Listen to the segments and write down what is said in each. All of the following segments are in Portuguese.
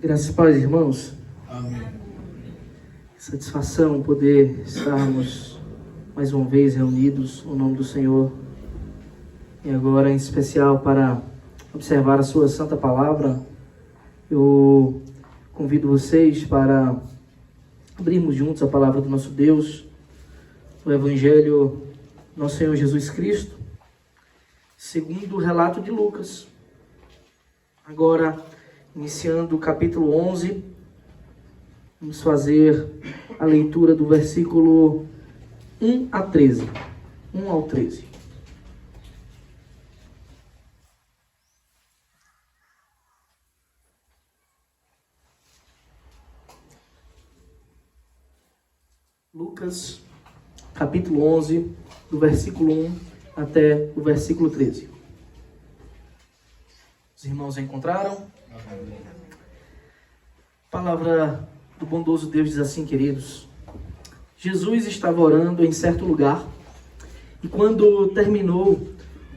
Graças e paz, irmãos. Amém. Satisfação poder estarmos mais uma vez reunidos no nome do Senhor. E agora, em especial, para observar a sua santa palavra, eu convido vocês para abrirmos juntos a palavra do nosso Deus, o Evangelho do nosso Senhor Jesus Cristo, segundo o relato de Lucas. Agora, iniciando o capítulo 11, vamos fazer a leitura do versículo 1 a 13. 1 ao 13. Lucas, capítulo 11, do versículo 1 até o versículo 13. Os irmãos encontraram? A palavra do bondoso Deus diz assim, queridos: Jesus estava orando em certo lugar, e quando terminou,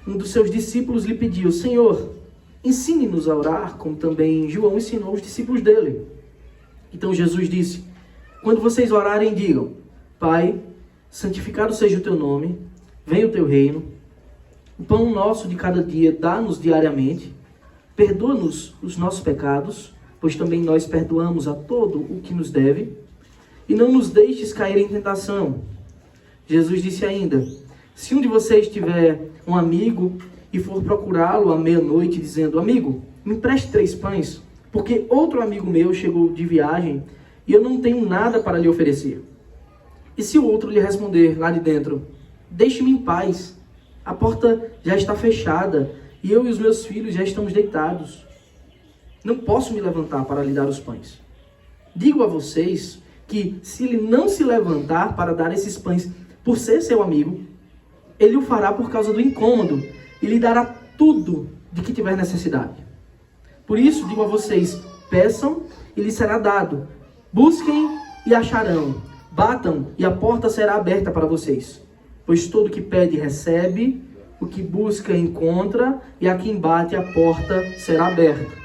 um dos seus discípulos lhe pediu: Senhor, ensine-nos a orar, como também João ensinou os discípulos dele. Então Jesus disse: quando vocês orarem, digam: Pai, santificado seja o teu nome, venha o teu reino, o pão nosso de cada dia dá-nos diariamente, perdoa-nos os nossos pecados, pois também nós perdoamos a todo o que nos deve, e não nos deixes cair em tentação. Jesus disse ainda: se um de vocês tiver um amigo e for procurá-lo à meia-noite, dizendo: amigo, me empreste 3 pães, porque outro amigo meu chegou de viagem e eu não tenho nada para lhe oferecer. E se o outro lhe responder lá de dentro: deixe-me em paz, a porta já está fechada e eu e os meus filhos já estamos deitados, não posso me levantar para lhe dar os pães. Digo a vocês que, se ele não se levantar para dar esses pães por ser seu amigo, ele o fará por causa do incômodo e lhe dará tudo de que tiver necessidade. Por isso, digo a vocês: peçam e lhes será dado, busquem e acharão, batam e a porta será aberta para vocês. Pois todo que pede recebe, o que busca encontra, e a quem bate a porta será aberta.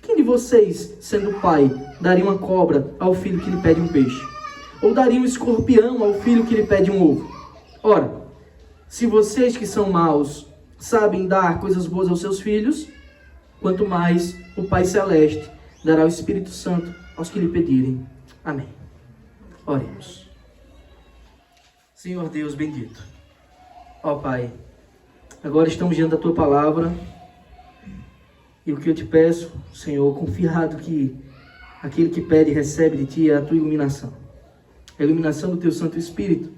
Quem de vocês, sendo pai, daria uma cobra ao filho que lhe pede um peixe? Ou daria um escorpião ao filho que lhe pede um ovo? Ora, se vocês que são maus sabem dar coisas boas aos seus filhos, quanto mais o Pai Celeste dará o Espírito Santo aos que lhe pedirem. Amém. Oremos. Senhor Deus bendito, ó Pai, agora estamos diante da Tua Palavra, e o que eu te peço, Senhor, confiado que aquele que pede e recebe de Ti é a Tua iluminação. A iluminação do Teu Santo Espírito,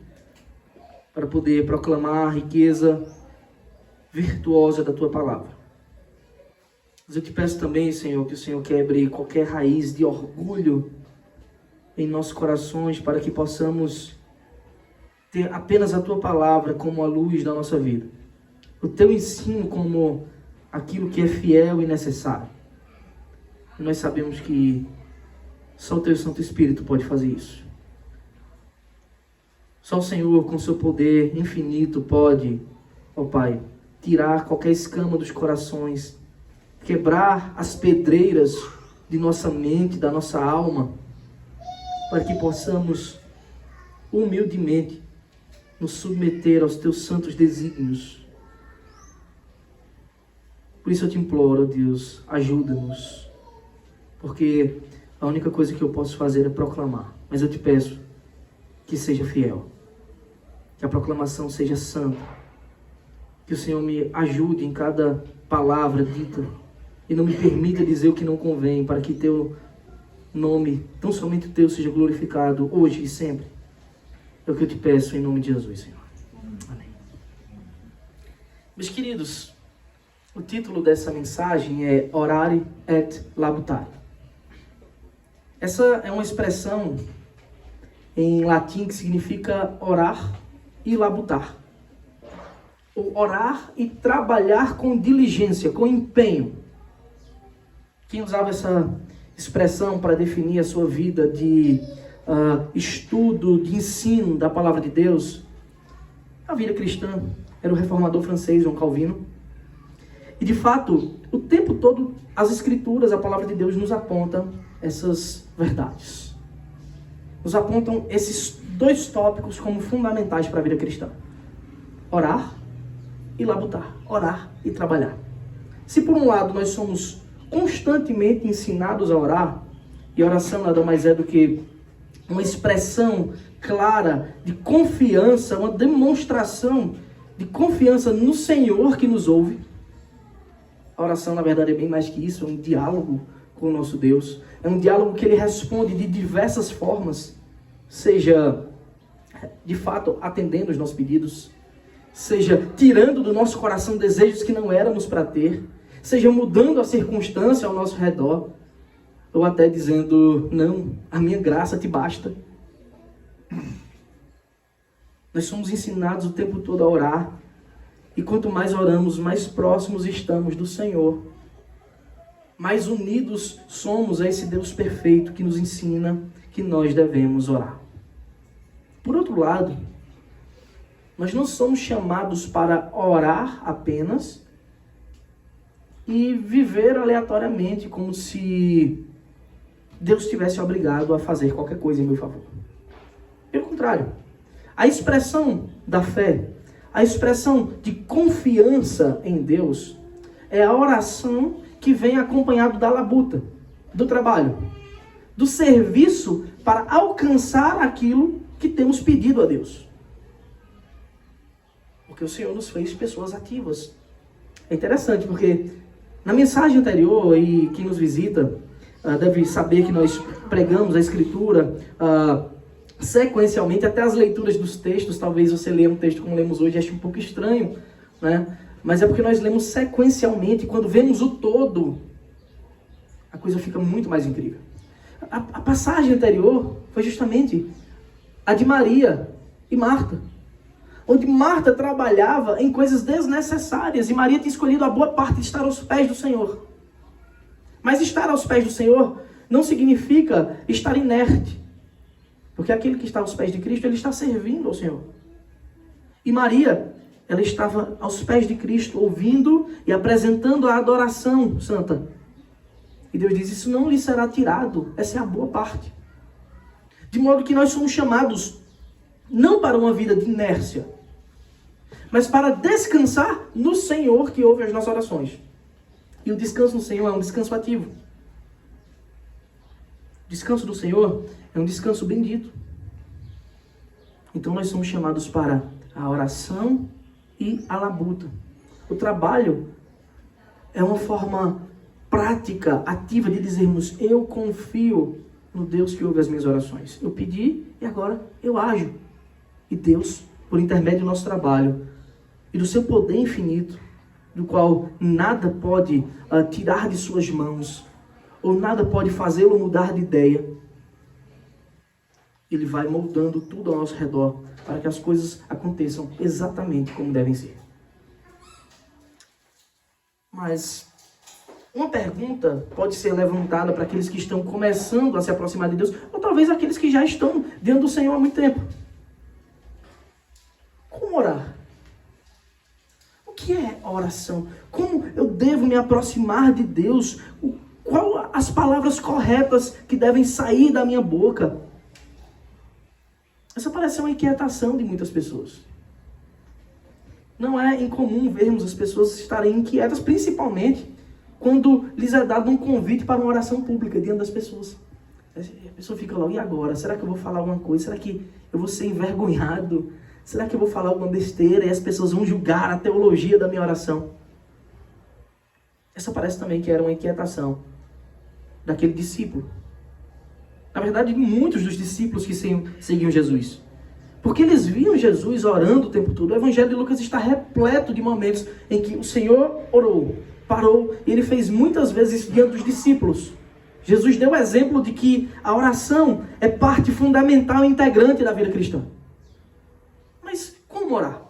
para poder proclamar a riqueza virtuosa da Tua Palavra. Mas eu te peço também, Senhor, que o Senhor quebre qualquer raiz de orgulho em nossos corações, para que possamos ter apenas a Tua Palavra como a luz da nossa vida. O Teu ensino como aquilo que é fiel e necessário. E nós sabemos que só o Teu Santo Espírito pode fazer isso. Só o Senhor, com seu poder infinito, pode, ó Pai, tirar qualquer escama dos corações, quebrar as pedreiras de nossa mente, da nossa alma, para que possamos humildemente nos submeter aos Teus santos desígnios. Por isso eu te imploro, Deus, ajuda-nos, porque a única coisa que eu posso fazer é proclamar. Mas eu te peço que seja fiel, que a proclamação seja santa, que o Senhor me ajude em cada palavra dita e não me permita dizer o que não convém, para que Teu nome, tão somente o Teu, seja glorificado hoje e sempre. É o que eu te peço em nome de Jesus, Senhor. Amém. Meus queridos, o título dessa mensagem é Orare et Labutare. Essa é uma expressão em latim que significa orar e labutar. Ou orar e trabalhar com diligência, com empenho. Quem usava essa expressão para definir a sua vida de estudo, de ensino da palavra de Deus, a vida cristã, era o reformador francês João Calvino. E de fato, o tempo todo, as Escrituras, a palavra de Deus nos aponta essas verdades. Nos apontam esses dois tópicos como fundamentais para a vida cristã. Orar e labutar. Orar e trabalhar. Se por um lado nós somos constantemente ensinados a orar, e oração nada mais é do que uma expressão clara de confiança, uma demonstração de confiança no Senhor que nos ouve. A oração, na verdade, é bem mais que isso, é um diálogo com o nosso Deus. É um diálogo que Ele responde de diversas formas, seja, de fato, atendendo os nossos pedidos, seja tirando do nosso coração desejos que não éramos para ter, seja mudando a circunstância ao nosso redor, ou até dizendo, não, a minha graça te basta. Nós somos ensinados o tempo todo a orar, e quanto mais oramos, mais próximos estamos do Senhor. Mais unidos somos a esse Deus perfeito que nos ensina que nós devemos orar. Por outro lado, nós não somos chamados para orar apenas e viver aleatoriamente como se Deus estivesse obrigado a fazer qualquer coisa em meu favor. Pelo contrário, a expressão da fé, a expressão de confiança em Deus é a oração que vem acompanhado da labuta, do trabalho, do serviço para alcançar aquilo que temos pedido a Deus. Porque o Senhor nos fez pessoas ativas. É interessante porque na mensagem anterior, e quem nos visita deve saber que nós pregamos a Escritura sequencialmente, até as leituras dos textos. Talvez você leia um texto como lemos hoje e ache um pouco estranho, né? Mas é porque nós lemos sequencialmente, e quando vemos o todo, a coisa fica muito mais incrível. A passagem anterior foi justamente a de Maria e Marta, onde Marta trabalhava em coisas desnecessárias e Maria tinha escolhido a boa parte de estar aos pés do Senhor. Mas estar aos pés do Senhor não significa estar inerte, porque aquele que está aos pés de Cristo, ele está servindo ao Senhor. E Maria, ela estava aos pés de Cristo, ouvindo e apresentando a adoração santa. E Deus diz, isso não lhe será tirado, essa é a boa parte. De modo que nós somos chamados não para uma vida de inércia, mas para descansar no Senhor que ouve as nossas orações. E o descanso no Senhor é um descanso ativo. O descanso do Senhor é um descanso bendito. Então nós somos chamados para a oração e a labuta. O trabalho é uma forma prática, ativa de dizermos, eu confio no Deus que ouve as minhas orações. Eu pedi e agora eu ajo. E Deus, por intermédio do nosso trabalho e do seu poder infinito, do qual nada pode tirar de suas mãos, ou nada pode fazê-lo mudar de ideia, Ele vai moldando tudo ao nosso redor para que as coisas aconteçam exatamente como devem ser. Mas uma pergunta pode ser levantada para aqueles que estão começando a se aproximar de Deus, ou talvez aqueles que já estão diante do Senhor há muito tempo. Como orar? O que é oração? Como eu devo me aproximar de Deus? Qual as palavras corretas que devem sair da minha boca? Essa parece ser uma inquietação de muitas pessoas. Não é incomum vermos as pessoas estarem inquietas, principalmente quando lhes é dado um convite para uma oração pública diante das pessoas. A pessoa fica lá, e agora? Será que eu vou falar alguma coisa? Será que eu vou ser envergonhado? Será que eu vou falar alguma besteira e as pessoas vão julgar a teologia da minha oração? Essa parece também que era uma inquietação daquele discípulo. Na verdade, muitos dos discípulos que seguiam Jesus. Porque eles viam Jesus orando o tempo todo. O Evangelho de Lucas está repleto de momentos em que o Senhor orou, parou, e Ele fez muitas vezes isso diante dos discípulos. Jesus deu o exemplo de que a oração é parte fundamental e integrante da vida cristã. Mas como orar?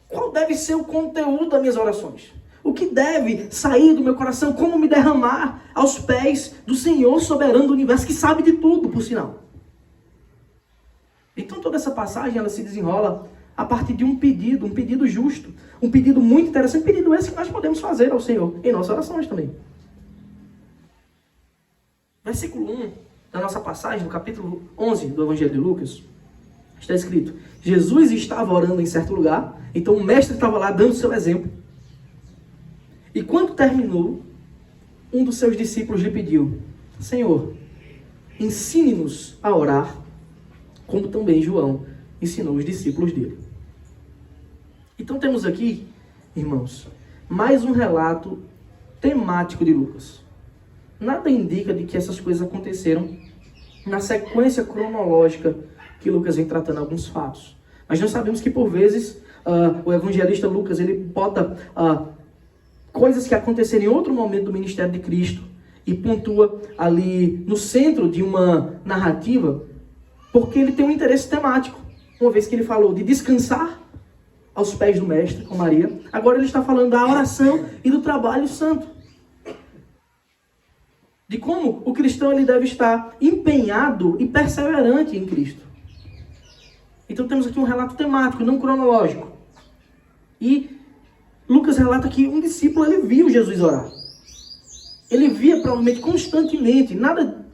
Qual deve ser o conteúdo das minhas orações? O que deve sair do meu coração? Como me derramar aos pés do Senhor soberano do universo, que sabe de tudo, por sinal? Então toda essa passagem ela se desenrola a partir de um pedido justo, um pedido muito interessante, pedido esse que nós podemos fazer ao Senhor em nossas orações também. Versículo 1 da nossa passagem, no capítulo 11 do Evangelho de Lucas, está escrito: Jesus estava orando em certo lugar, então o mestre estava lá dando seu exemplo. E quando terminou, um dos seus discípulos lhe pediu: Senhor, ensine-nos a orar, como também João ensinou os discípulos dele. Então temos aqui, irmãos, mais um relato temático de Lucas. Nada indica de que essas coisas aconteceram na sequência cronológica que Lucas vem tratando alguns fatos. Mas nós sabemos que por vezes o evangelista Lucas ele bota coisas que aconteceram em outro momento do ministério de Cristo e pontua ali no centro de uma narrativa, porque ele tem um interesse temático. Uma vez que ele falou de descansar aos pés do mestre com Maria, agora ele está falando da oração e do trabalho santo. De como o cristão ele deve estar empenhado e perseverante em Cristo. Então temos aqui um relato temático, não cronológico. E Lucas relata que um discípulo ele viu Jesus orar. Ele via provavelmente constantemente. Nada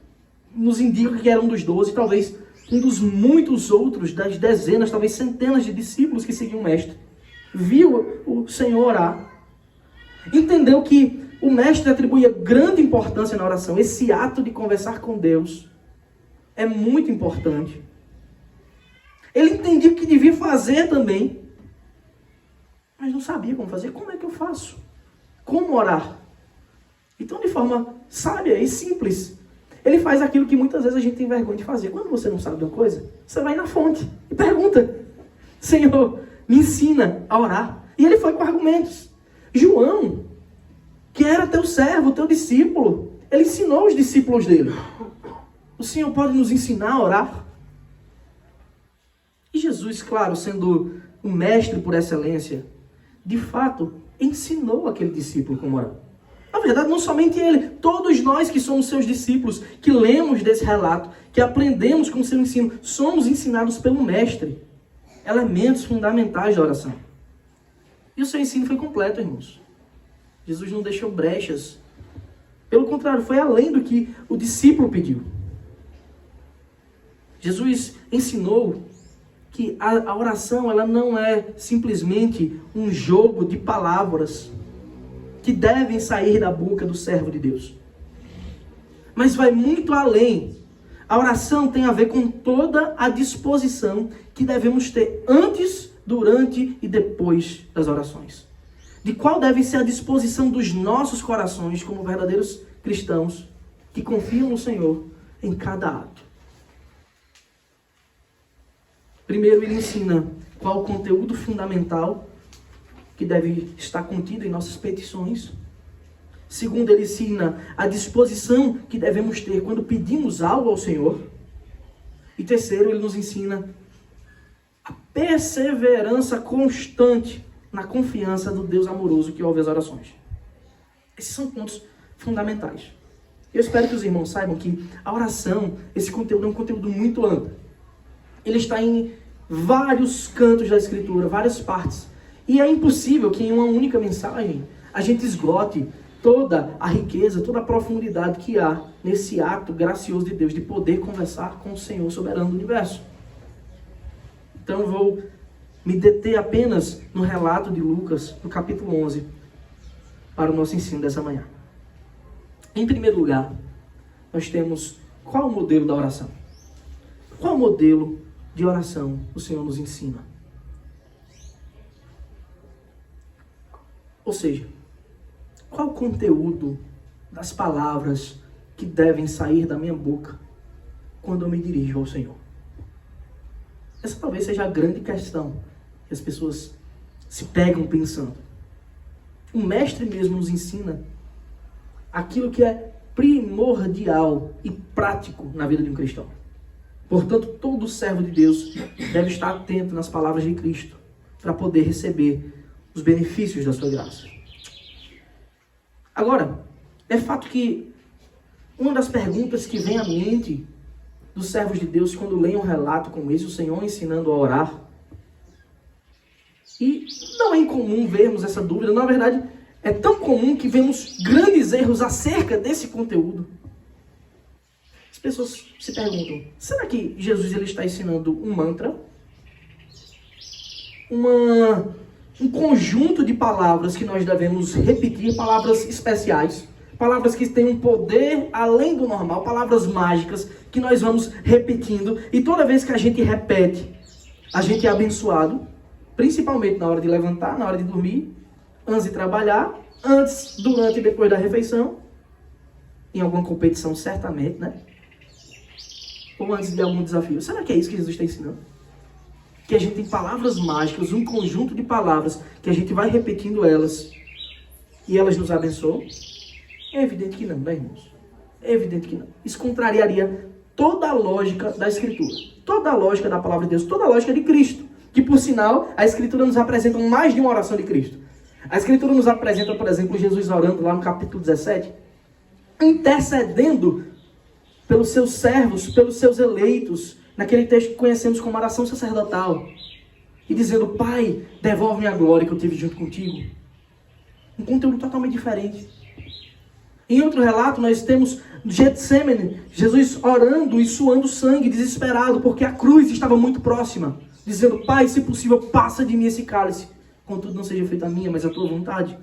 nos indica que era um dos 12, talvez um dos muitos outros, das dezenas, talvez centenas de discípulos que seguiam o mestre. Viu o Senhor orar. Entendeu que o mestre atribuía grande importância na oração. Esse ato de conversar com Deus é muito importante. Ele entendia o que devia fazer também, mas não sabia como fazer. Como é que eu faço? Como orar? Então, de forma sábia e simples, ele faz aquilo que muitas vezes a gente tem vergonha de fazer. Quando você não sabe de uma coisa, você vai na fonte e pergunta: Senhor, me ensina a orar. E ele foi com argumentos. João, que era teu servo, teu discípulo, ele ensinou os discípulos dele. O Senhor pode nos ensinar a orar? E Jesus, claro, sendo um mestre por excelência, de fato, ensinou aquele discípulo como orar. Na verdade, não somente ele, todos nós que somos seus discípulos, que lemos desse relato, que aprendemos com o seu ensino, somos ensinados pelo mestre, elementos fundamentais da oração. E o seu ensino foi completo, irmãos. Jesus não deixou brechas. Pelo contrário, foi além do que o discípulo pediu. Jesus ensinou que a oração ela não é simplesmente um jogo de palavras que devem sair da boca do servo de Deus. Mas vai muito além. A oração tem a ver com toda a disposição que devemos ter antes, durante e depois das orações. De qual deve ser a disposição dos nossos corações como verdadeiros cristãos que confiam no Senhor em cada ato. Primeiro, ele ensina qual o conteúdo fundamental que deve estar contido em nossas petições. Segundo, ele ensina a disposição que devemos ter quando pedimos algo ao Senhor. E terceiro, ele nos ensina a perseverança constante na confiança do Deus amoroso que ouve as orações. Esses são pontos fundamentais. Eu espero que os irmãos saibam que a oração, esse conteúdo é um conteúdo muito amplo. Ele está em vários cantos da Escritura, várias partes. E é impossível que em uma única mensagem a gente esgote toda a riqueza, toda a profundidade que há nesse ato gracioso de Deus de poder conversar com o Senhor soberano do universo. Então eu vou me deter apenas no relato de Lucas, no capítulo 11, para o nosso ensino dessa manhã. Em primeiro lugar, nós temos qual o modelo da oração? Qual o modelo de oração o Senhor nos ensina? Ou seja, qual o conteúdo das palavras que devem sair da minha boca quando eu me dirijo ao Senhor? Essa talvez seja a grande questão que as pessoas se pegam pensando. O mestre mesmo nos ensina aquilo que é primordial e prático na vida de um cristão. Portanto, todo servo de Deus deve estar atento nas palavras de Cristo para poder receber os benefícios da sua graça. Agora, é fato que uma das perguntas que vem à mente dos servos de Deus quando leem um relato como esse, o Senhor ensinando a orar, E não é incomum vermos essa dúvida. Na verdade, é tão comum que vemos grandes erros acerca desse conteúdo. As pessoas se perguntam, será que Jesus ele está ensinando um mantra? Um conjunto de palavras que nós devemos repetir, palavras especiais, palavras que têm um poder além do normal, palavras mágicas que nós vamos repetindo, e toda vez que a gente repete, a gente é abençoado, principalmente na hora de levantar, na hora de dormir, antes de trabalhar, antes, durante e depois da refeição, em alguma competição certamente, né? Ou antes de algum desafio. Será que é isso que Jesus está ensinando? Que a gente tem palavras mágicas, um conjunto de palavras, que a gente vai repetindo elas, e elas nos abençoam? É evidente que não, né, irmãos? É evidente que não. Isso contrariaria toda a lógica da Escritura, toda a lógica da palavra de Deus, toda a lógica de Cristo. Que, por sinal, a Escritura nos apresenta mais de uma oração de Cristo. A Escritura nos apresenta, por exemplo, Jesus orando lá no capítulo 17, intercedendo pelos seus servos, pelos seus eleitos, naquele texto que conhecemos como oração sacerdotal, e dizendo, Pai, devolve-me a glória que eu tive junto contigo. Um conteúdo totalmente diferente. Em outro relato, nós temos Getsêmani, Jesus orando e suando sangue, desesperado, porque a cruz estava muito próxima, dizendo, Pai, se possível, passa de mim esse cálice, contudo não seja feita a minha, mas a tua vontade.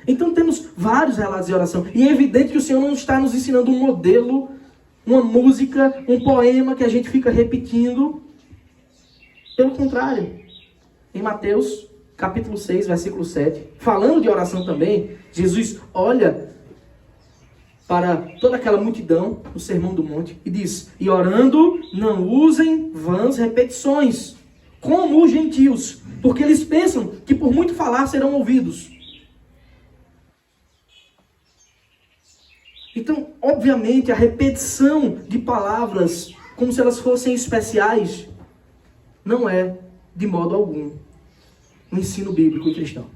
Então temos vários relatos de oração, e é evidente que o Senhor não está nos ensinando um modelo, uma música, um poema que a gente fica repetindo. Pelo contrário, em Mateus capítulo 6, versículo 7, falando de oração também, Jesus olha para toda aquela multidão no Sermão do Monte e diz, e orando, não usem vãs repetições, como os gentios, porque eles pensam que por muito falar serão ouvidos. Então, obviamente, a repetição de palavras, como se elas fossem especiais, não é, de modo algum, um ensino bíblico e cristão.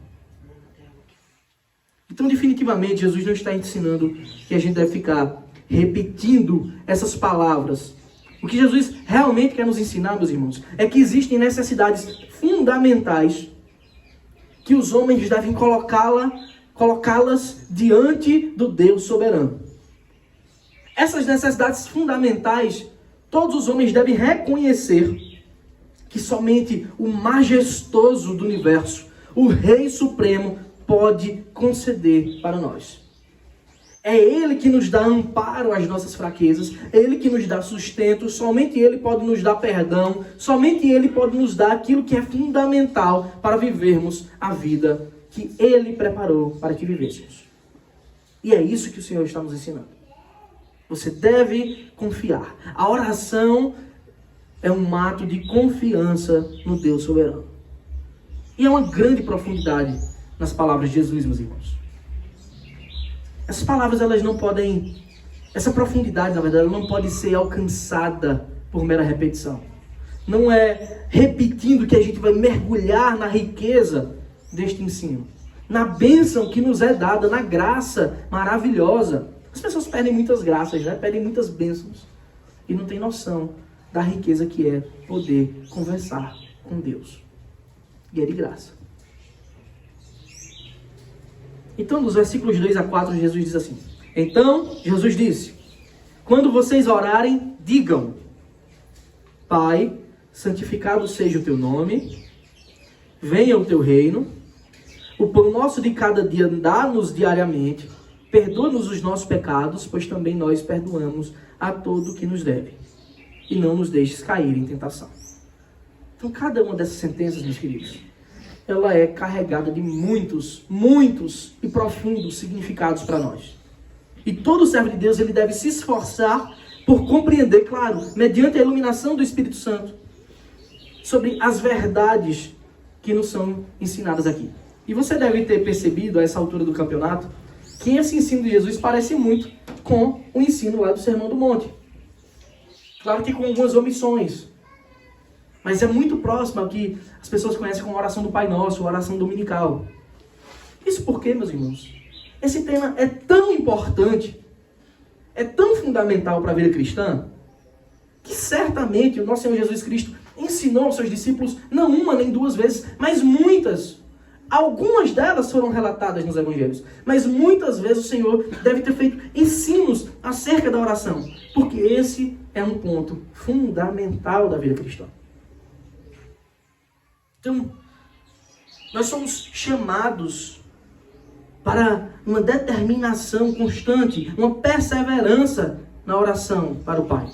Então, definitivamente, Jesus não está ensinando que a gente deve ficar repetindo essas palavras. O que Jesus realmente quer nos ensinar, meus irmãos, é que existem necessidades fundamentais que os homens devem colocá-las diante do Deus soberano. Essas necessidades fundamentais, todos os homens devem reconhecer que somente o majestoso do universo, o Rei Supremo, pode conceder para nós. É Ele que nos dá amparo às nossas fraquezas, é Ele que nos dá sustento, somente Ele pode nos dar perdão, somente Ele pode nos dar aquilo que é fundamental para vivermos a vida que Ele preparou para que vivêssemos. E é isso que o Senhor está nos ensinando. Você deve confiar. A oração é um ato de confiança no Deus soberano. E é uma grande profundidade nas palavras de Jesus, meus irmãos. Essas palavras, elas não podem... Essa profundidade, na verdade, ela não pode ser alcançada por mera repetição. Não é repetindo que a gente vai mergulhar na riqueza deste ensino. Na bênção que nos é dada, na graça maravilhosa. As pessoas perdem muitas graças, né? Perdem muitas bênçãos. E não têm noção da riqueza que é poder conversar com Deus. E é de graça. Então, dos versículos 2 a 4, Jesus diz assim. Então, Jesus disse, quando vocês orarem, digam, Pai, santificado seja o teu nome, venha o teu reino, o pão nosso de cada dia dá-nos diariamente, perdoa-nos os nossos pecados, pois também nós perdoamos a todo o que nos deve. E não nos deixes cair em tentação. Então, cada uma dessas sentenças, meus queridos, ela é carregada de muitos e profundos significados para nós. E todo servo de Deus, ele deve se esforçar por compreender, claro, mediante a iluminação do Espírito Santo, sobre as verdades que nos são ensinadas aqui. E você deve ter percebido, a essa altura do campeonato, que esse ensino de Jesus parece muito com o ensino lá do Sermão do Monte. Claro que com algumas omissões. Mas é muito próximo ao que as pessoas conhecem como a oração do Pai Nosso, a oração dominical. Isso porque, meus irmãos, esse tema é tão importante, é tão fundamental para a vida cristã, que certamente o nosso Senhor Jesus Cristo ensinou aos seus discípulos, não uma nem duas vezes, mas muitas. Algumas delas foram relatadas nos evangelhos, mas muitas vezes o Senhor deve ter feito ensinos acerca da oração, porque esse é um ponto fundamental da vida cristã. Então, nós somos chamados para uma determinação constante, uma perseverança na oração para o Pai.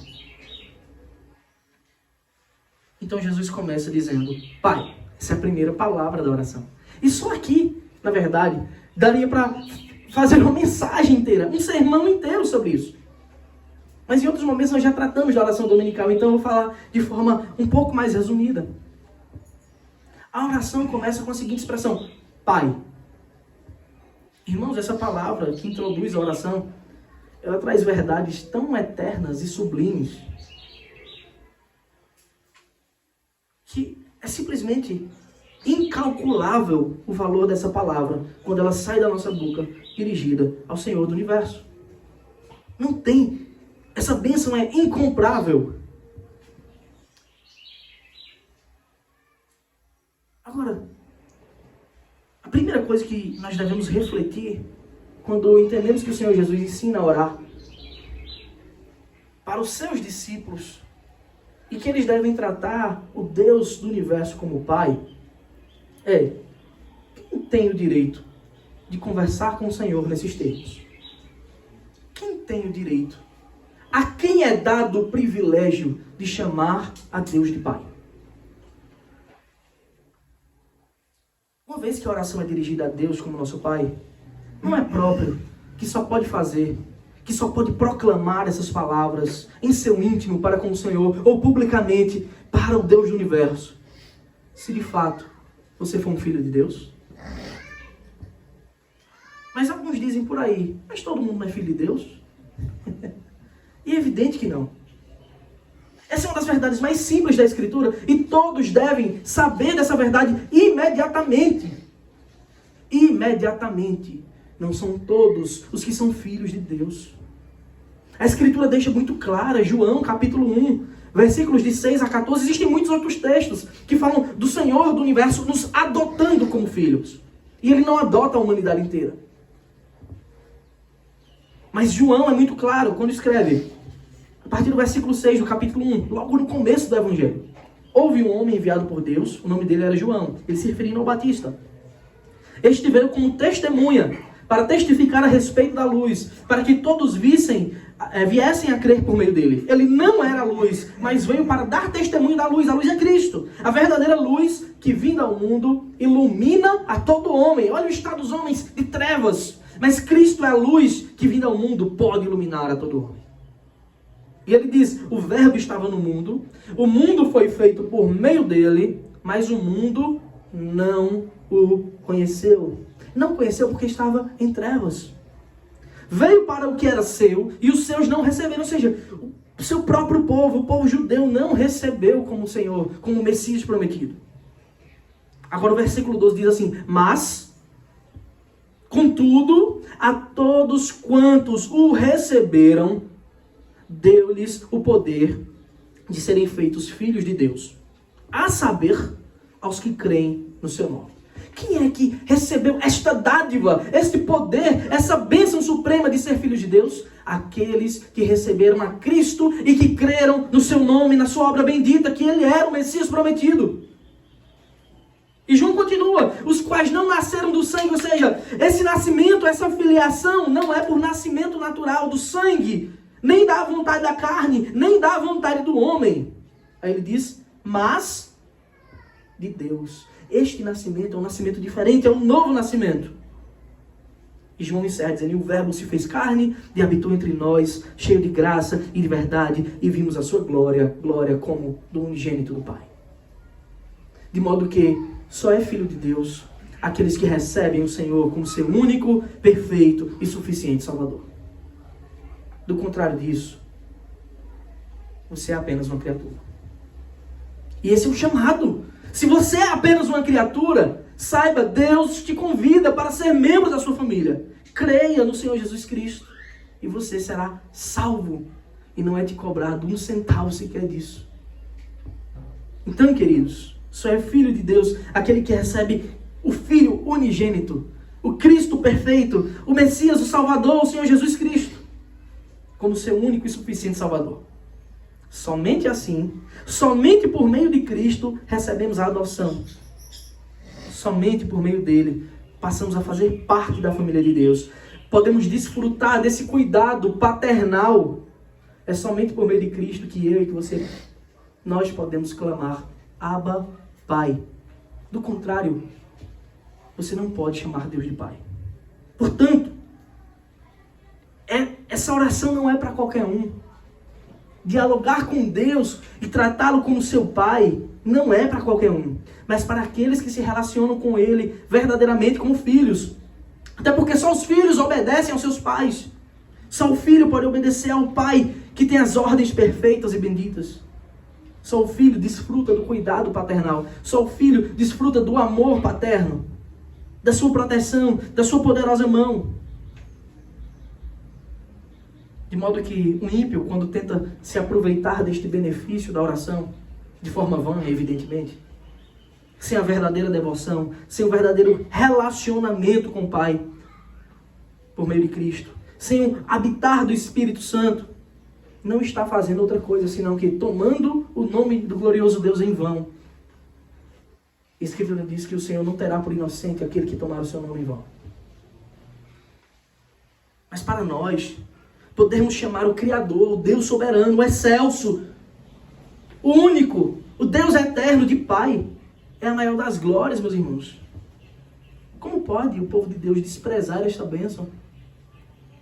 Então Jesus começa dizendo, Pai, essa é a primeira palavra da oração. E só aqui, na verdade, daria para fazer uma mensagem inteira, um sermão inteiro sobre isso. Mas em outros momentos nós já tratamos da oração dominical, então eu vou falar de forma um pouco mais resumida. A oração começa com a seguinte expressão, Pai. Irmãos, essa palavra que introduz a oração, ela traz verdades tão eternas e sublimes, que é simplesmente incalculável o valor dessa palavra quando ela sai da nossa boca dirigida ao Senhor do Universo. Não tem. Essa bênção é incomparável. Agora, a primeira coisa que nós devemos refletir quando entendemos que o Senhor Jesus ensina a orar para os seus discípulos e que eles devem tratar o Deus do Universo como Pai, quem tem o direito de conversar com o Senhor nesses termos? Quem tem o direito? A quem é dado o privilégio de chamar a Deus de Pai? Uma vez que a oração é dirigida a Deus como nosso Pai, não é próprio que só pode fazer, que só pode proclamar essas palavras em seu íntimo para com o Senhor, ou publicamente para o Deus do Universo, se de fato você for um filho de Deus. Mas alguns dizem por aí, mas todo mundo não é filho de Deus? E é evidente que não. Essa é uma das verdades mais simples da Escritura e todos devem saber dessa verdade imediatamente. Imediatamente. Não são todos os que são filhos de Deus. A Escritura deixa muito clara, João capítulo 1, versículos de 6 a 14, existem muitos outros textos que falam do Senhor do Universo nos adotando como filhos. E Ele não adota a humanidade inteira. Mas João é muito claro quando escreve, a partir do versículo 6 do capítulo 1, logo no começo do Evangelho. Houve um homem enviado por Deus, o nome dele era João, ele se referindo ao Batista. Este veio como testemunha, para testificar a respeito da luz, para que todos viessem a crer por meio dele. Ele não era a luz, mas veio para dar testemunho da luz. A luz é Cristo, a verdadeira luz que, vindo ao mundo, ilumina a todo homem. Olha o estado dos homens de trevas, mas Cristo é a luz que, vindo ao mundo, pode iluminar a todo homem. E ele diz, o verbo estava no mundo, o mundo foi feito por meio dele, mas o mundo não o conheceu. Não conheceu porque estava em trevas. Veio para o que era seu e os seus não receberam. Ou seja, o seu próprio povo, o povo judeu, não recebeu como Senhor, como Messias prometido. Agora o versículo 12 diz assim, mas, contudo, a todos quantos o receberam, deu-lhes o poder de serem feitos filhos de Deus, a saber, aos que creem no seu nome. Quem é que recebeu esta dádiva, este poder, essa bênção suprema de ser filhos de Deus? Aqueles que receberam a Cristo e que creram no seu nome, na sua obra bendita, que Ele era o Messias prometido. E João continua, os quais não nasceram do sangue, ou seja, esse nascimento, essa filiação não é por nascimento natural do sangue, nem da vontade da carne, nem da vontade do homem. Aí ele diz, mas de Deus. Este nascimento é um nascimento diferente, é um novo nascimento. E João encerra dizendo, o verbo se fez carne e habitou entre nós, cheio de graça e de verdade, e vimos a sua glória, glória como do unigênito do Pai. De modo que só é filho de Deus aqueles que recebem o Senhor como seu único, perfeito e suficiente Salvador. Do contrário disso, você é apenas uma criatura. E esse é o chamado. Se você é apenas uma criatura, saiba, Deus te convida para ser membro da sua família. Creia no Senhor Jesus Cristo e você será salvo. E não é te cobrado um centavo sequer disso. Então, queridos, só é filho de Deus aquele que recebe o Filho unigênito, o Cristo perfeito, o Messias, o Salvador, o Senhor Jesus Cristo, como seu único e suficiente Salvador. Somente assim, somente por meio de Cristo, recebemos a adoção. Somente por meio dele, passamos a fazer parte da família de Deus. Podemos desfrutar desse cuidado paternal. É somente por meio de Cristo que eu e que você, nós podemos clamar, Abba, Pai. Do contrário, você não pode chamar Deus de Pai. Portanto, essa oração não é para qualquer um. Dialogar com Deus e tratá-lo como seu Pai não é para qualquer um, mas para aqueles que se relacionam com Ele verdadeiramente como filhos. Até porque só os filhos obedecem aos seus pais. Só o filho pode obedecer ao Pai que tem as ordens perfeitas e benditas. Só o filho desfruta do cuidado paternal. Só o filho desfruta do amor paterno, da sua proteção, da sua poderosa mão. De modo que um ímpio, quando tenta se aproveitar deste benefício da oração, de forma vã, evidentemente, sem a verdadeira devoção, sem o verdadeiro relacionamento com o Pai, por meio de Cristo, sem o habitar do Espírito Santo, não está fazendo outra coisa senão que tomando o nome do glorioso Deus em vão. A Escritura diz que o Senhor não terá por inocente aquele que tomar o seu nome em vão. Mas para nós, podemos chamar o Criador, o Deus soberano, o excelso, o único, o Deus eterno de Pai, é a maior das glórias, meus irmãos. Como pode o povo de Deus desprezar esta bênção?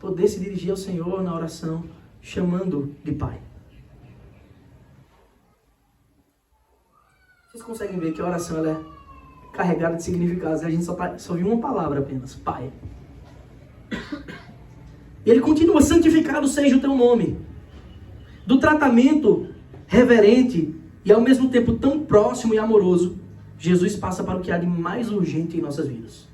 Poder se dirigir ao Senhor na oração, chamando de Pai. Vocês conseguem ver que a oração ela é carregada de significados. A gente só viu uma palavra apenas, Pai. E ele continua, santificado seja o teu nome. Do tratamento reverente e ao mesmo tempo tão próximo e amoroso, Jesus passa para o que há de mais urgente em nossas vidas.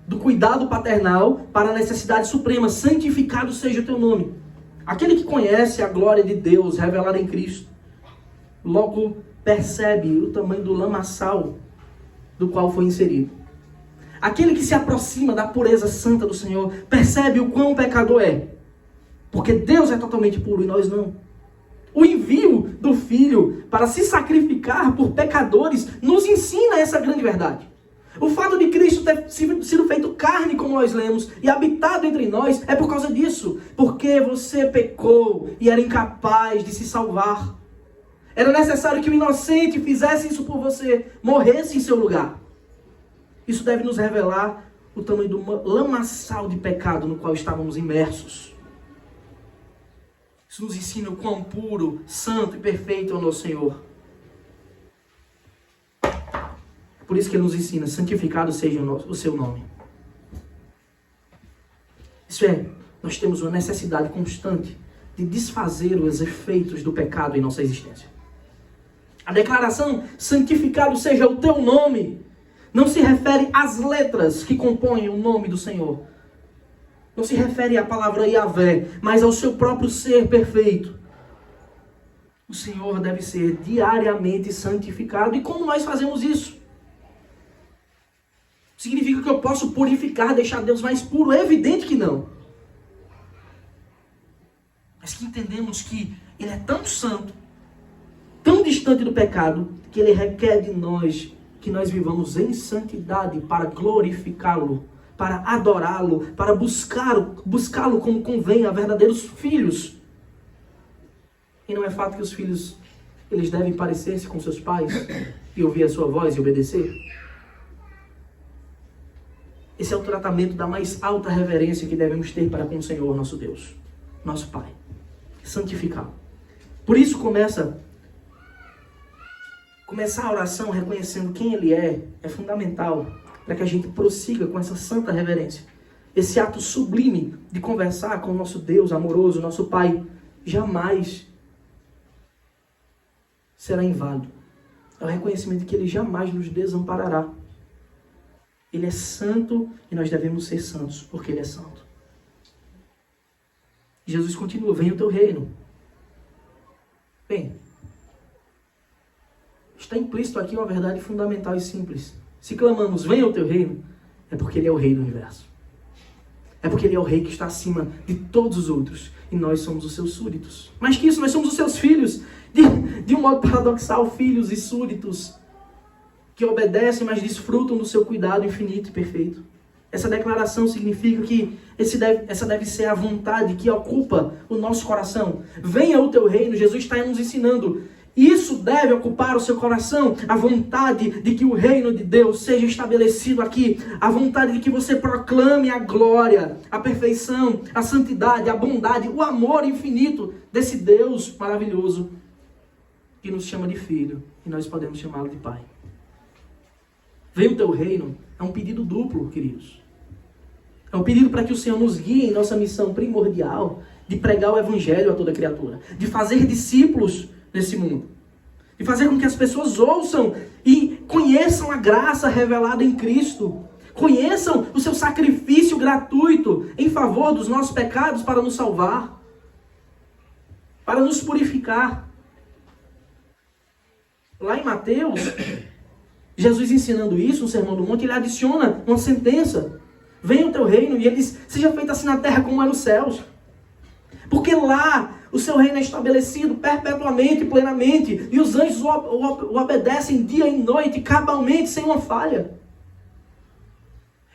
Do cuidado paternal para a necessidade suprema, santificado seja o teu nome. Aquele que conhece a glória de Deus revelada em Cristo, logo percebe o tamanho do lamaçal do qual foi inserido. Aquele que se aproxima da pureza santa do Senhor, percebe o quão pecador é. Porque Deus é totalmente puro e nós não. O envio do Filho para se sacrificar por pecadores nos ensina essa grande verdade. O fato de Cristo ter sido feito carne, como nós lemos, e habitado entre nós, é por causa disso. Porque você pecou e era incapaz de se salvar. Era necessário que o inocente fizesse isso por você, morresse em seu lugar. Isso deve nos revelar o tamanho do lamaçal de pecado no qual estávamos imersos. Isso nos ensina o quão puro, santo e perfeito é o nosso Senhor. Por isso que Ele nos ensina, santificado seja o seu nome. Isso é, nós temos uma necessidade constante de desfazer os efeitos do pecado em nossa existência. A declaração, santificado seja o teu nome, não se refere às letras que compõem o nome do Senhor. Não se refere à palavra Yahvé, mas ao seu próprio ser perfeito. O Senhor deve ser diariamente santificado. E como nós fazemos isso? Significa que eu posso purificar, deixar Deus mais puro? É evidente que não. Mas que entendemos que Ele é tão santo, tão distante do pecado, que Ele requer de nós que nós vivamos em santidade para glorificá-lo, para adorá-lo, para buscá-lo como convém a verdadeiros filhos. E não é fato que os filhos, eles devem parecer-se com seus pais e ouvir a sua voz e obedecer? Esse é o tratamento da mais alta reverência que devemos ter para com o Senhor, nosso Deus, nosso Pai. Santificá-lo. Por isso começar a oração reconhecendo quem Ele é fundamental para que a gente prossiga com essa santa reverência. Esse ato sublime de conversar com o nosso Deus amoroso, nosso Pai, jamais será inválido. É o reconhecimento de que Ele jamais nos desamparará. Ele é santo e nós devemos ser santos, porque Ele é santo. Jesus continua, venha o teu reino. Bem, Está implícito aqui uma verdade fundamental e simples. Se clamamos, venha o teu reino, é porque ele é o rei do universo. É porque ele é o rei que está acima de todos os outros. E nós somos os seus súditos. Mais que isso, nós somos os seus filhos. De um modo paradoxal, filhos e súditos que obedecem, mas desfrutam do seu cuidado infinito e perfeito. Essa declaração significa que essa deve ser a vontade que ocupa o nosso coração. Venha o teu reino, Jesus está nos ensinando. Isso deve ocupar o seu coração, a vontade de que o reino de Deus seja estabelecido aqui, a vontade de que você proclame a glória, a perfeição, a santidade, a bondade, o amor infinito desse Deus maravilhoso que nos chama de filho e nós podemos chamá-lo de pai. Venha o teu reino é um pedido duplo, queridos. É um pedido para que o Senhor nos guie em nossa missão primordial de pregar o evangelho a toda criatura, de fazer discípulos nesse mundo, de fazer com que as pessoas ouçam e conheçam a graça revelada em Cristo, conheçam o seu sacrifício gratuito em favor dos nossos pecados para nos salvar, para nos purificar. Lá em Mateus, Jesus ensinando isso, no Sermão do Monte, ele adiciona uma sentença: venha o teu reino, e ele diz, seja feito assim na terra como é nos céus. Porque lá o seu reino é estabelecido perpetuamente, plenamente, e os anjos o obedecem dia e noite, cabalmente, sem uma falha.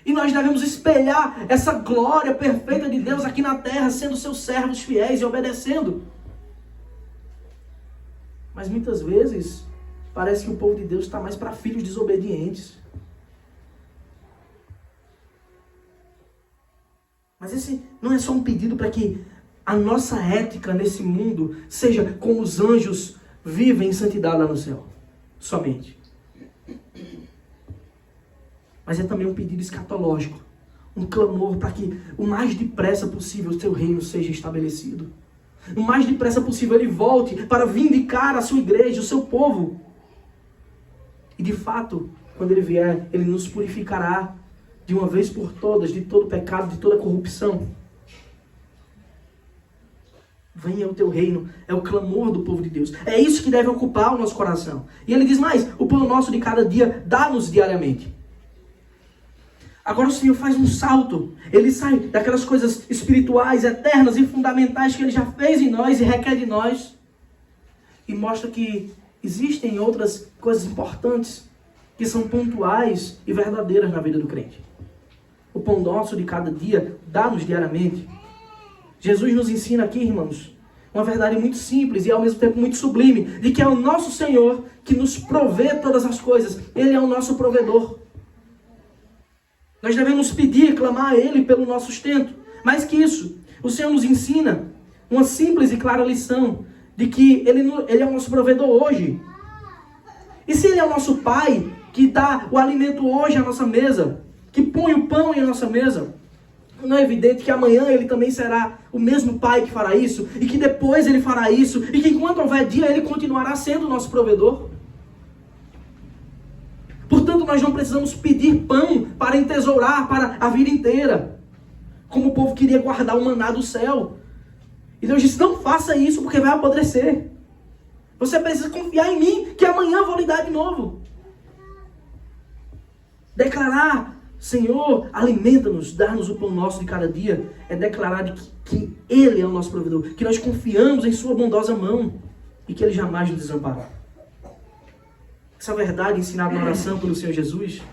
E nós devemos espelhar essa glória perfeita de Deus aqui na terra, sendo seus servos fiéis e obedecendo. Mas muitas vezes, parece que o povo de Deus está mais para filhos desobedientes. Mas esse não é só um pedido para que a nossa ética nesse mundo seja como os anjos vivem em santidade lá no céu. Somente. Mas é também um pedido escatológico. Um clamor para que o mais depressa possível o teu reino seja estabelecido. O mais depressa possível ele volte para vindicar a sua igreja, o seu povo. E de fato, quando ele vier, ele nos purificará de uma vez por todas, de todo pecado, de toda corrupção. Venha o teu reino, é o clamor do povo de Deus. É isso que deve ocupar o nosso coração. E ele diz mais, o pão nosso de cada dia, dá-nos diariamente. Agora o Senhor faz um salto. Ele sai daquelas coisas espirituais, eternas e fundamentais que ele já fez em nós e requer de nós. E mostra que existem outras coisas importantes que são pontuais e verdadeiras na vida do crente. O pão nosso de cada dia, dá-nos diariamente. Jesus nos ensina aqui, irmãos, uma verdade muito simples e ao mesmo tempo muito sublime, de que é o nosso Senhor que nos provê todas as coisas. Ele é o nosso provedor. Nós devemos pedir, clamar a Ele pelo nosso sustento. Mais que isso, o Senhor nos ensina uma simples e clara lição de que Ele é o nosso provedor hoje. E se Ele é o nosso Pai, que dá o alimento hoje à nossa mesa, que põe o pão em nossa mesa, não é evidente que amanhã Ele também será o mesmo Pai que fará isso, e que depois Ele fará isso, e que enquanto houver dia Ele continuará sendo o nosso provedor? Portanto, nós não precisamos pedir pão para entesourar para a vida inteira, como o povo queria guardar o maná do céu. E Deus disse, não faça isso porque vai apodrecer. Você precisa confiar em mim, que amanhã eu vou lhe dar de novo. Declarar, Senhor, alimenta-nos, dá-nos o pão nosso de cada dia, é declarar que Ele é o nosso provedor, que nós confiamos em sua bondosa mão e que Ele jamais nos desamparará. Essa verdade ensinada na oração pelo Senhor Jesus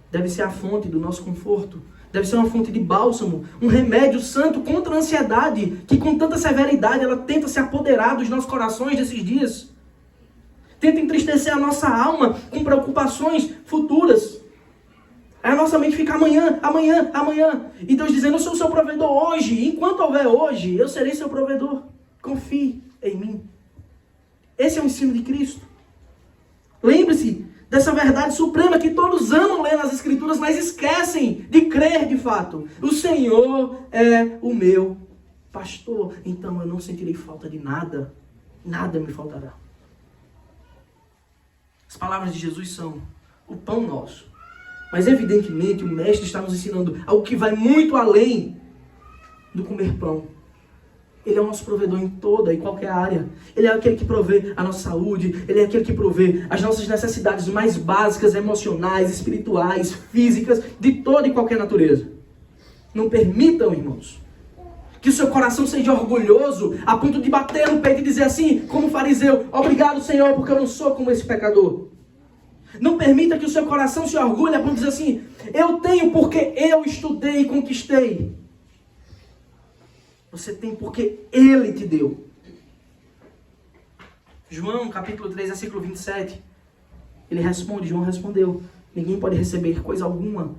deve ser a fonte do nosso conforto, deve ser uma fonte de bálsamo, um remédio santo contra a ansiedade, que com tanta severidade ela tenta se apoderar dos nossos corações nesses dias. Tenta entristecer a nossa alma com preocupações futuras. Aí a nossa mente fica amanhã, amanhã, amanhã. E Deus dizendo, eu sou o seu provedor hoje. Enquanto houver hoje, eu serei seu provedor. Confie em mim. Esse é o ensino de Cristo. Lembre-se dessa verdade suprema que todos amam ler nas Escrituras, mas esquecem de crer de fato. O Senhor é o meu pastor. Então eu não sentirei falta de nada. Nada me faltará. As palavras de Jesus são o pão nosso. Mas evidentemente o Mestre está nos ensinando algo que vai muito além do comer pão. Ele é o nosso provedor em toda e qualquer área. Ele é aquele que provê a nossa saúde. Ele é aquele que provê as nossas necessidades mais básicas, emocionais, espirituais, físicas, de toda e qualquer natureza. Não permitam, irmãos, que o seu coração seja orgulhoso a ponto de bater no peito e dizer assim, como fariseu: obrigado, Senhor, porque eu não sou como esse pecador. Não permita que o seu coração se orgulhe a ponto de dizer assim, eu tenho porque eu estudei e conquistei. Você tem porque Ele te deu. João, capítulo 3, versículo 27. Ele responde, João respondeu, ninguém pode receber coisa alguma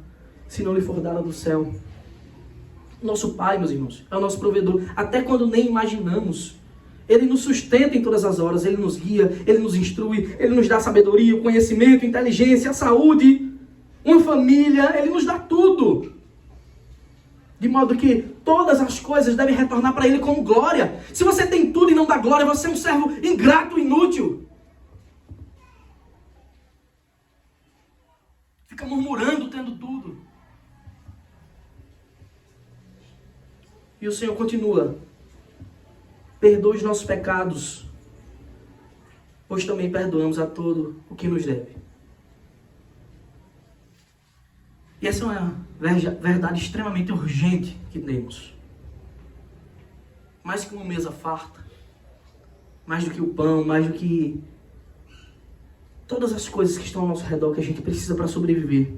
se não lhe for dada do céu. Nosso Pai, meus irmãos, é o nosso provedor. Até quando nem imaginamos. Ele nos sustenta em todas as horas. Ele nos guia, Ele nos instrui, Ele nos dá sabedoria, o conhecimento, a inteligência, a saúde, uma família. Ele nos dá tudo. De modo que todas as coisas devem retornar para Ele como glória. Se você tem tudo e não dá glória, você é um servo ingrato, inútil. Fica murmurando, tendo tudo. E o Senhor continua. Perdoa os nossos pecados, pois também perdoamos a todo o que nos deve. E essa é uma verdade extremamente urgente que temos. Mais que uma mesa farta, mais do que o pão, mais do que todas as coisas que estão ao nosso redor que a gente precisa para sobreviver.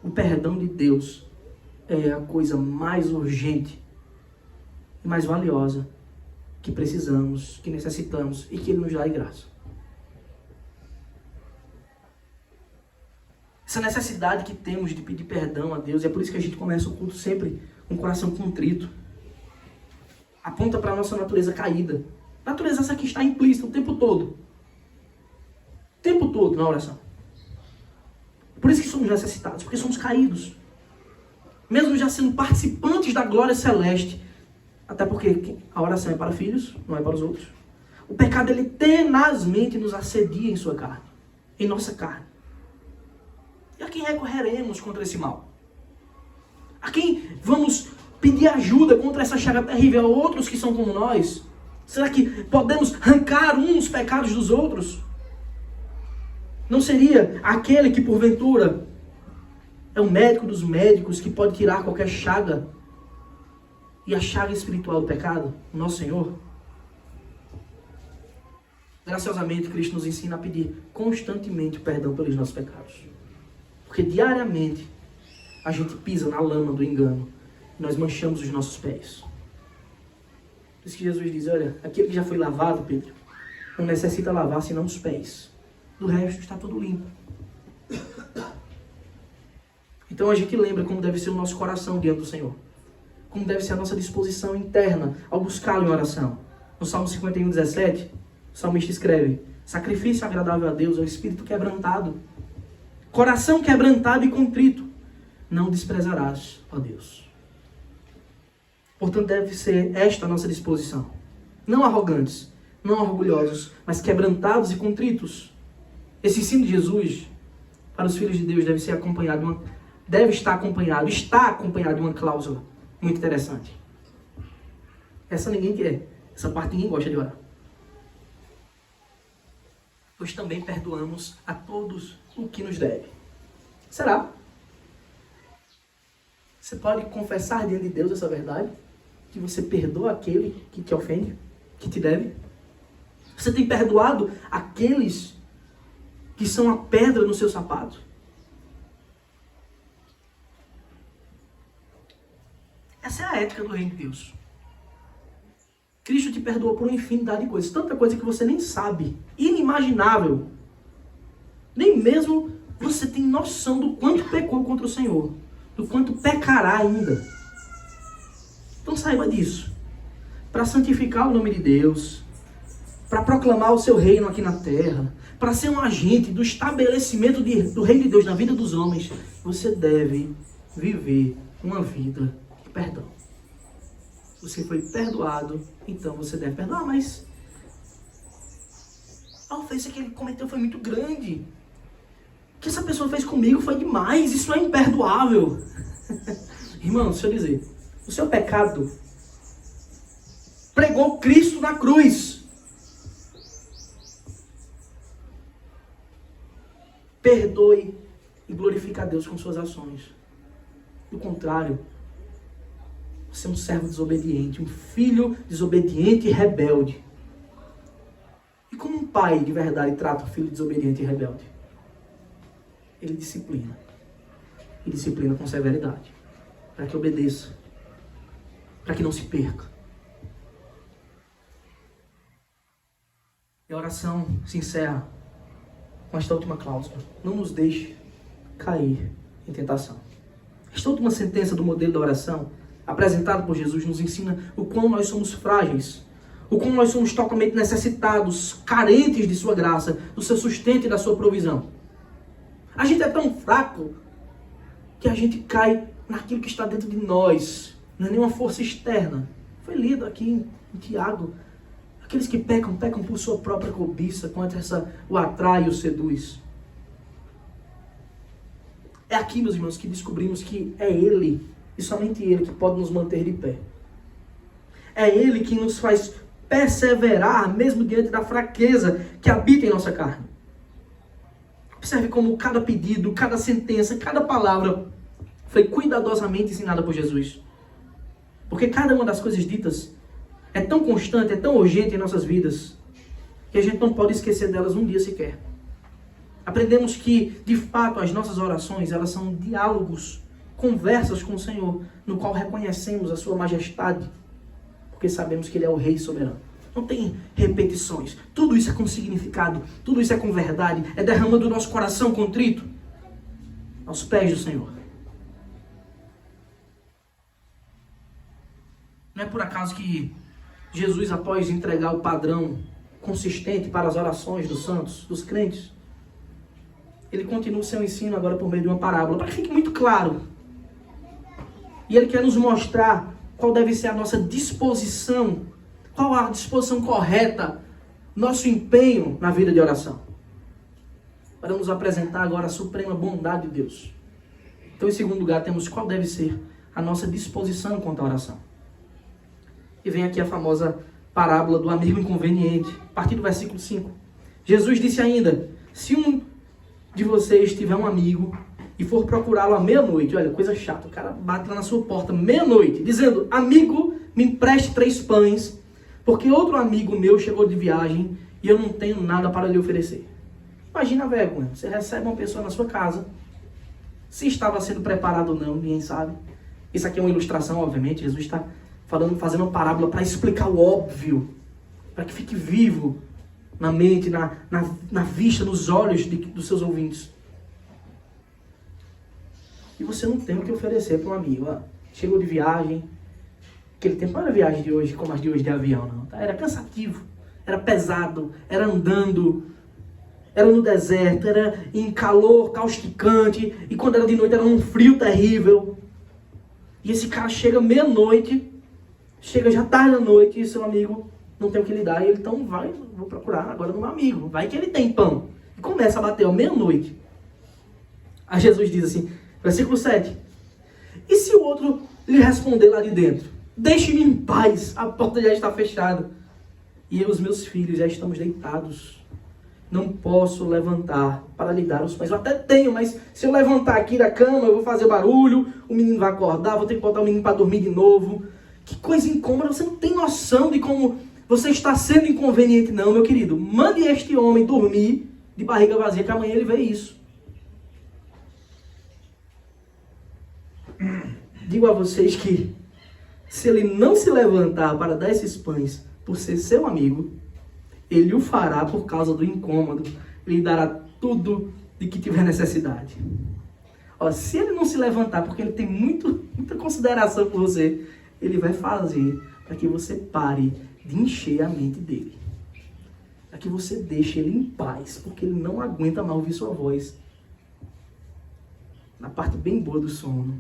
O perdão de Deus é a coisa mais urgente e mais valiosa que precisamos, que necessitamos e que Ele nos dá de graça. Essa necessidade que temos de pedir perdão a Deus, é por isso que a gente começa o culto sempre com o coração contrito. Aponta para a nossa natureza caída. Natureza essa que está implícita o tempo todo. O tempo todo na oração. Por isso que somos necessitados, porque somos caídos. Mesmo já sendo participantes da glória celeste. Até porque a oração é para filhos, não é para os outros. O pecado, ele tenazmente nos assedia em sua carne. Em nossa carne. E a quem recorreremos contra esse mal? A quem vamos pedir ajuda contra essa chaga terrível? A outros que são como nós? Será que podemos arrancar uns pecados dos outros? Não seria aquele que porventura é o médico dos médicos que pode tirar qualquer chaga? E a chaga espiritual do pecado, o nosso Senhor? Graciosamente, Cristo nos ensina a pedir constantemente o perdão pelos nossos pecados. Porque diariamente a gente pisa na lama do engano. E nós manchamos os nossos pés. Por isso que Jesus diz, olha, aquele que já foi lavado, Pedro, não necessita lavar senão os pés. Do resto está tudo limpo. Então a gente lembra como deve ser o nosso coração diante do Senhor. Como deve ser a nossa disposição interna ao buscá-lo em oração. No Salmo 51, 17, o salmista escreve, sacrifício agradável a Deus é o espírito quebrantado. Coração quebrantado e contrito, não desprezarás, ó Deus. Portanto, deve ser esta a nossa disposição. Não arrogantes, não orgulhosos, mas quebrantados e contritos. Esse ensino de Jesus para os filhos de Deus está acompanhado de uma cláusula muito interessante. Essa ninguém quer. Essa parte ninguém gosta de orar. Pois também perdoamos a todos o que nos deve. Será? Você pode confessar diante de Deus essa verdade? Que você perdoa aquele que te ofende, que te deve? Você tem perdoado aqueles que são a pedra no seu sapato? Essa é a ética do reino de Deus. Cristo te perdoou por uma infinidade de coisas. Tanta coisa que você nem sabe. Inimaginável. Nem mesmo você tem noção do quanto pecou contra o Senhor. Do quanto pecará ainda. Então saiba disso. Para santificar o nome de Deus. Para proclamar o seu reino aqui na terra. Para ser um agente do estabelecimento do reino de Deus na vida dos homens. Você deve viver uma vida de perdão. Você foi perdoado, então você deve perdoar, mas a ofensa que ele cometeu foi muito grande. O que essa pessoa fez comigo foi demais, isso é imperdoável. Irmão, deixa eu dizer, o seu pecado pregou Cristo na cruz. Perdoe e glorifique a Deus com suas ações. Do contrário, você é um servo desobediente, um filho desobediente e rebelde. E como um pai de verdade trata um filho desobediente e rebelde? Ele disciplina. E disciplina com severidade. Para que obedeça. Para que não se perca. E a oração se encerra com esta última cláusula: não nos deixe cair em tentação. Esta última sentença do modelo da oração, apresentado por Jesus, nos ensina o quão nós somos frágeis, o quão nós somos totalmente necessitados, carentes de sua graça, do seu sustento e da sua provisão. A gente é tão fraco que a gente cai naquilo que está dentro de nós, não é nenhuma força externa. Foi lido aqui em Tiago. Aqueles que pecam por sua própria cobiça, quando o atrai e o seduz. É aqui, meus irmãos, que descobrimos que é Ele, e somente Ele, que pode nos manter de pé. É Ele que nos faz perseverar, mesmo diante da fraqueza que habita em nossa carne. Observe como cada pedido, cada sentença, cada palavra foi cuidadosamente ensinada por Jesus. Porque cada uma das coisas ditas é tão constante, é tão urgente em nossas vidas, que a gente não pode esquecer delas um dia sequer. Aprendemos que, de fato, as nossas orações, elas são diálogos, conversas com o Senhor, no qual reconhecemos a sua majestade, porque sabemos que Ele é o Rei soberano. Não tem repetições. Tudo isso é com significado, tudo isso é com verdade, é derramando o nosso coração contrito aos pés do Senhor. Não é por acaso que Jesus, após entregar o padrão consistente para as orações dos santos, dos crentes, ele continua o seu ensino agora por meio de uma parábola, para que fique muito claro. E ele quer nos mostrar qual deve ser a nossa disposição, qual a disposição correta, nosso empenho na vida de oração. Para nos apresentar agora a suprema bondade de Deus. Então, em segundo lugar, temos qual deve ser a nossa disposição quanto à oração. E vem aqui a famosa parábola do amigo inconveniente, a partir do versículo 5. Jesus disse ainda: se um de vocês tiver um amigo e for procurá-lo à meia-noite, olha, coisa chata, o cara bate lá na sua porta meia-noite, dizendo: amigo, me empreste 3 pães, porque outro amigo meu chegou de viagem e eu não tenho nada para lhe oferecer. Imagina a vergonha, você recebe uma pessoa na sua casa, se estava sendo preparado ou não, ninguém sabe. Isso aqui é uma ilustração, obviamente. Jesus está fazendo uma parábola para explicar o óbvio, para que fique vivo na mente, na vista, nos olhos dos seus ouvintes. E você não tem o que oferecer para um amigo. Ó, chegou de viagem. Aquele tempo não era viagem de hoje, como as de hoje de avião, não. Tá? Era cansativo, era pesado, era andando, era no deserto, era em calor causticante, e quando era de noite era um frio terrível. E esse cara chega meia-noite, chega já tarde da noite, e seu amigo não tem o que lhe dar, e ele então vou procurar agora no meu amigo, vai que ele tem pão. E começa a bater, meia-noite. Aí Jesus diz assim, versículo 7, e se o outro lhe responder lá de dentro: deixe-me em paz, a porta já está fechada, e eu e os meus filhos já estamos deitados, não posso levantar para lhe dar os pães. Eu até tenho, mas se eu levantar aqui da cama, eu vou fazer barulho, o menino vai acordar, vou ter que botar o menino para dormir de novo. Que coisa incômoda, você não tem noção de como você está sendo inconveniente, não, meu querido. Mande este homem dormir de barriga vazia, que amanhã ele vê isso. Digo a vocês que, se ele não se levantar para dar esses pães por ser seu amigo, ele o fará por causa do incômodo. Ele dará tudo de que tiver necessidade. Ó, se ele não se levantar porque ele tem muita consideração por você, ele vai fazer para que você pare de encher a mente dele. Para que você deixe ele em paz, porque ele não aguenta mais ouvir sua voz. Na parte bem boa do sono.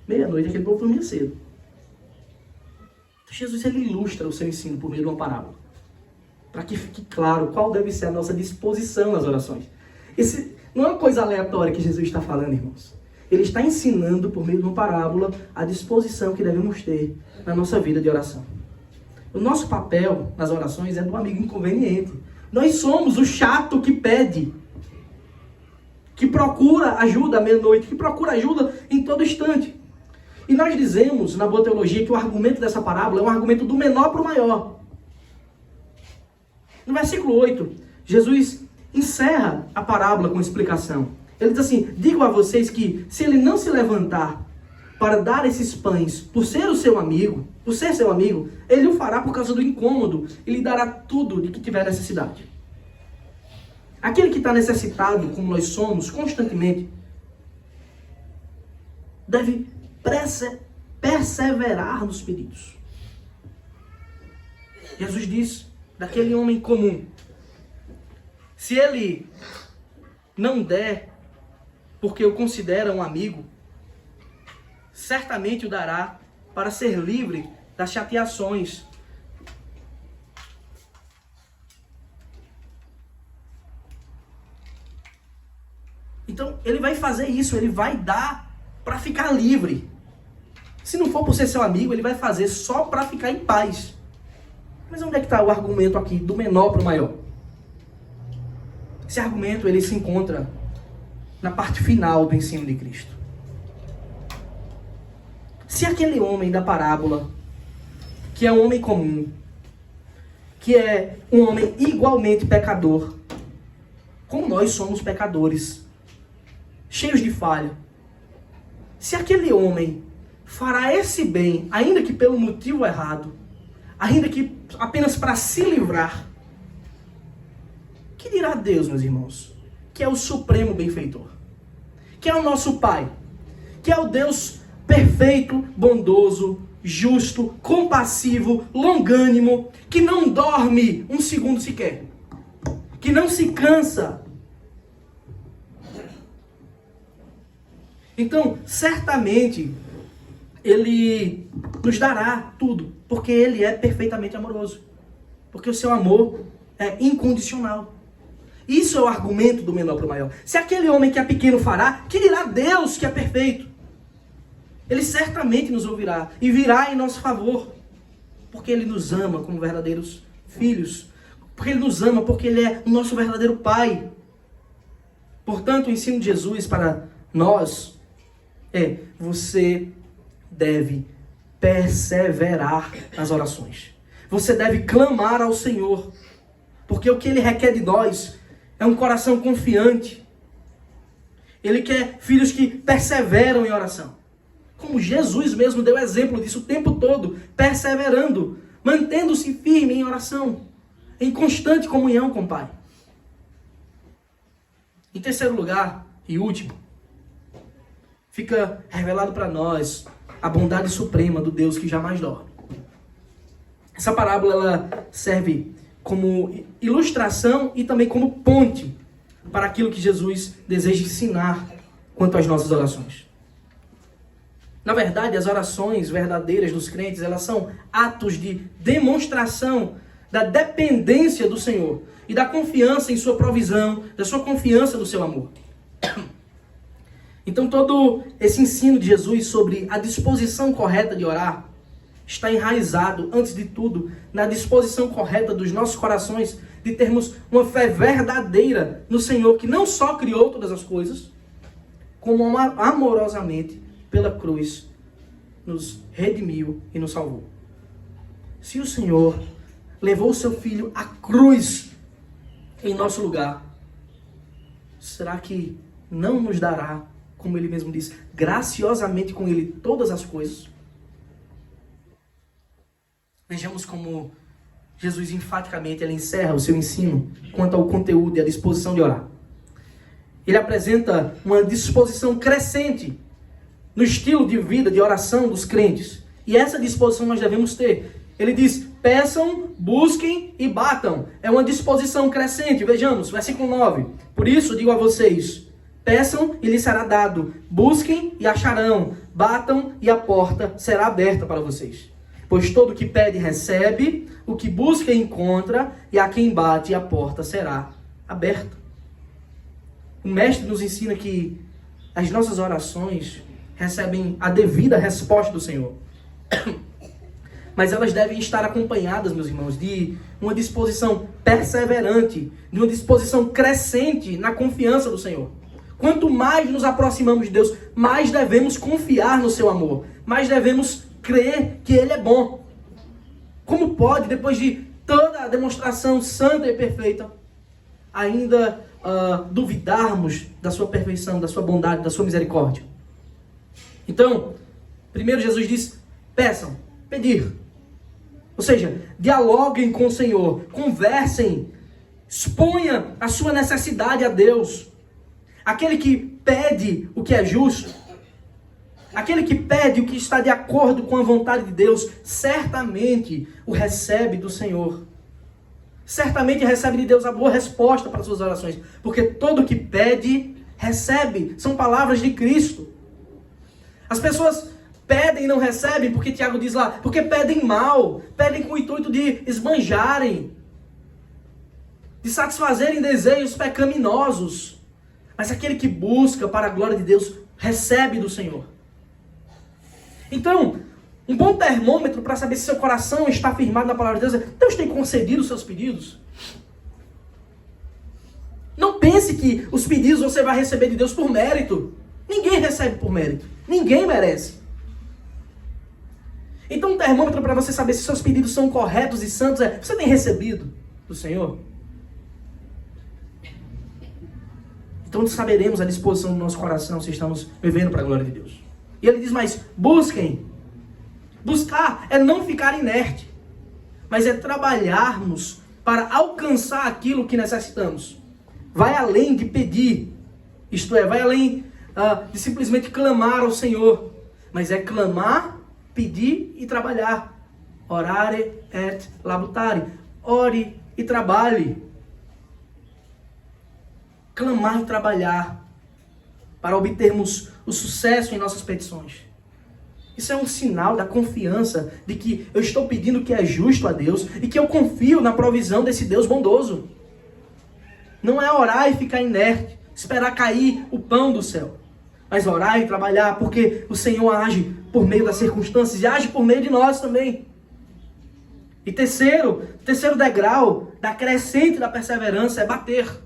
Meia-noite, aquele povo dormia cedo. Então, Jesus, ele ilustra o seu ensino por meio de uma parábola, para que fique claro qual deve ser a nossa disposição nas orações. Esse não é uma coisa aleatória que Jesus está falando, irmãos. Ele está ensinando por meio de uma parábola a disposição que devemos ter na nossa vida de oração. O nosso papel nas orações é do amigo inconveniente. Nós somos o chato que pede, que procura ajuda à meia-noite, que procura ajuda em todo instante. E nós dizemos, na boa teologia, que o argumento dessa parábola é um argumento do menor para o maior. No versículo 8, Jesus encerra a parábola com explicação. Ele diz assim: digo a vocês que, se ele não se levantar para dar esses pães por ser o seu amigo, por ser seu amigo, ele o fará por causa do incômodo e lhe dará tudo de que tiver necessidade. Aquele que está necessitado, como nós somos, constantemente, deve perseverar nos pedidos. Jesus diz daquele homem comum: se ele não der porque o considera um amigo, certamente o dará para ser livre das chateações. Então, ele vai fazer isso, ele vai dar para ficar livre. Se não for por ser seu amigo, ele vai fazer só para ficar em paz. Mas onde é que está o argumento aqui, do menor para o maior? Esse argumento, ele se encontra na parte final do ensino de Cristo. Se aquele homem da parábola, que é um homem comum, que é um homem igualmente pecador, como nós somos pecadores, cheios de falha, se aquele homem fará esse bem, ainda que pelo motivo errado, ainda que apenas para se livrar, que dirá Deus, meus irmãos, que é o supremo benfeitor, que é o nosso Pai, que é o Deus perfeito, bondoso, justo, compassivo, longânimo, que não dorme um segundo sequer, que não se cansa. Então, certamente, Ele nos dará tudo, porque Ele é perfeitamente amoroso, porque o seu amor é incondicional. Isso é o argumento do menor para o maior. Se aquele homem que é pequeno fará, que dirá Deus que é perfeito? Ele certamente nos ouvirá e virá em nosso favor, porque Ele nos ama como verdadeiros filhos, porque Ele nos ama, porque Ele é o nosso verdadeiro Pai. Portanto, o ensino de Jesus para nós é: você deve perseverar nas orações. Você deve clamar ao Senhor, porque o que Ele requer de nós é um coração confiante. Ele quer filhos que perseveram em oração. Como Jesus mesmo deu exemplo disso o tempo todo, perseverando, mantendo-se firme em oração, em constante comunhão com o Pai. Em terceiro lugar, e último, fica revelado para nós a bondade suprema do Deus que jamais dorme. Essa parábola ela serve como ilustração e também como ponte para aquilo que Jesus deseja ensinar quanto às nossas orações. Na verdade, as orações verdadeiras dos crentes, elas são atos de demonstração da dependência do Senhor e da confiança em sua provisão, da sua confiança no seu amor. Então, todo esse ensino de Jesus sobre a disposição correta de orar está enraizado, antes de tudo, na disposição correta dos nossos corações de termos uma fé verdadeira no Senhor, que não só criou todas as coisas, como amorosamente, pela cruz, nos redimiu e nos salvou. Se o Senhor levou o seu Filho à cruz em nosso lugar, será que não nos dará, como Ele mesmo diz, graciosamente com Ele todas as coisas? Vejamos como Jesus enfaticamente ele encerra o seu ensino quanto ao conteúdo e à disposição de orar. Ele apresenta uma disposição crescente no estilo de vida, de oração dos crentes. E essa disposição nós devemos ter. Ele diz: peçam, busquem e batam. É uma disposição crescente. Vejamos, versículo 9. Por isso digo a vocês: peçam e lhes será dado. Busquem e acharão. Batam e a porta será aberta para vocês. Pois todo o que pede recebe, o que busca encontra, e a quem bate a porta será aberta. O mestre nos ensina que as nossas orações recebem a devida resposta do Senhor. mas elas devem estar acompanhadas, meus irmãos, de uma disposição perseverante, de uma disposição crescente na confiança do Senhor. Quanto mais nos aproximamos de Deus, mais devemos confiar no seu amor, mais devemos crer que Ele é bom. Como pode, depois de toda a demonstração santa e perfeita, ainda duvidarmos da sua perfeição, da sua bondade, da sua misericórdia? Então, primeiro Jesus diz, peçam, pedir. Ou seja, dialoguem com o Senhor, conversem, exponha a sua necessidade a Deus. Aquele que pede o que é justo, aquele que pede o que está de acordo com a vontade de Deus, certamente o recebe do Senhor. Certamente recebe de Deus a boa resposta para as suas orações. Porque todo que pede, recebe. São palavras de Cristo. As pessoas pedem e não recebem, porque Tiago diz lá, porque pedem mal, pedem com o intuito de esbanjarem, de satisfazerem desejos pecaminosos. Mas aquele que busca para a glória de Deus, recebe do Senhor. Então, um bom termômetro para saber se seu coração está firmado na palavra de Deus é, Deus tem concedido os seus pedidos? Não pense que os pedidos você vai receber de Deus por mérito. Ninguém recebe por mérito. Ninguém merece. Então, um termômetro para você saber se seus pedidos são corretos e santos é, você tem recebido do Senhor? Então saberemos a disposição do nosso coração se estamos vivendo para a glória de Deus. E ele diz mais, busquem. Buscar é não ficar inerte, mas é trabalharmos para alcançar aquilo que necessitamos. Vai além de pedir, isto é, vai além de simplesmente clamar ao Senhor, mas é clamar, pedir e trabalhar. Orare et labutare. Ore e trabalhe. Clamar e trabalhar para obtermos o sucesso em nossas petições. Isso é um sinal da confiança de que eu estou pedindo o que é justo a Deus e que eu confio na provisão desse Deus bondoso. Não é orar e ficar inerte, esperar cair o pão do céu, mas orar e trabalhar, porque o Senhor age por meio das circunstâncias e age por meio de nós também. E terceiro degrau da crescente da perseverança é bater.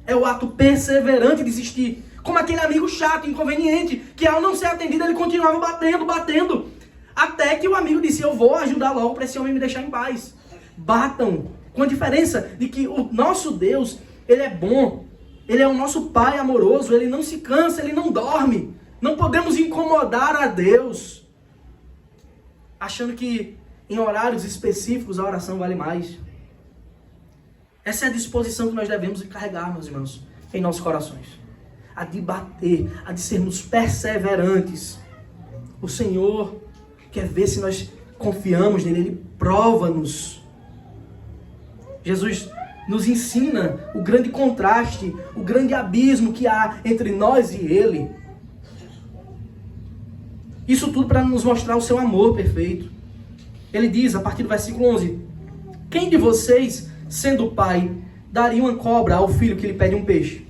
É o ato perseverante de insistir. Como aquele amigo chato, inconveniente, que ao não ser atendido ele continuava batendo. Até que o amigo disse, eu vou ajudar logo para esse homem me deixar em paz. Batam. Com a diferença de que o nosso Deus, Ele é bom. Ele é o nosso Pai amoroso. Ele não se cansa, Ele não dorme. Não podemos incomodar a Deus, achando que em horários específicos a oração vale mais. Essa é a disposição que nós devemos carregar, meus irmãos, em nossos corações. A de bater, a de sermos perseverantes. O Senhor quer ver se nós confiamos nele, Ele prova-nos. Jesus nos ensina o grande contraste, o grande abismo que há entre nós e Ele. Isso tudo para nos mostrar o seu amor perfeito. Ele diz, a partir do versículo 11, quem de vocês, sendo pai, daria uma cobra ao filho que lhe pede um peixe?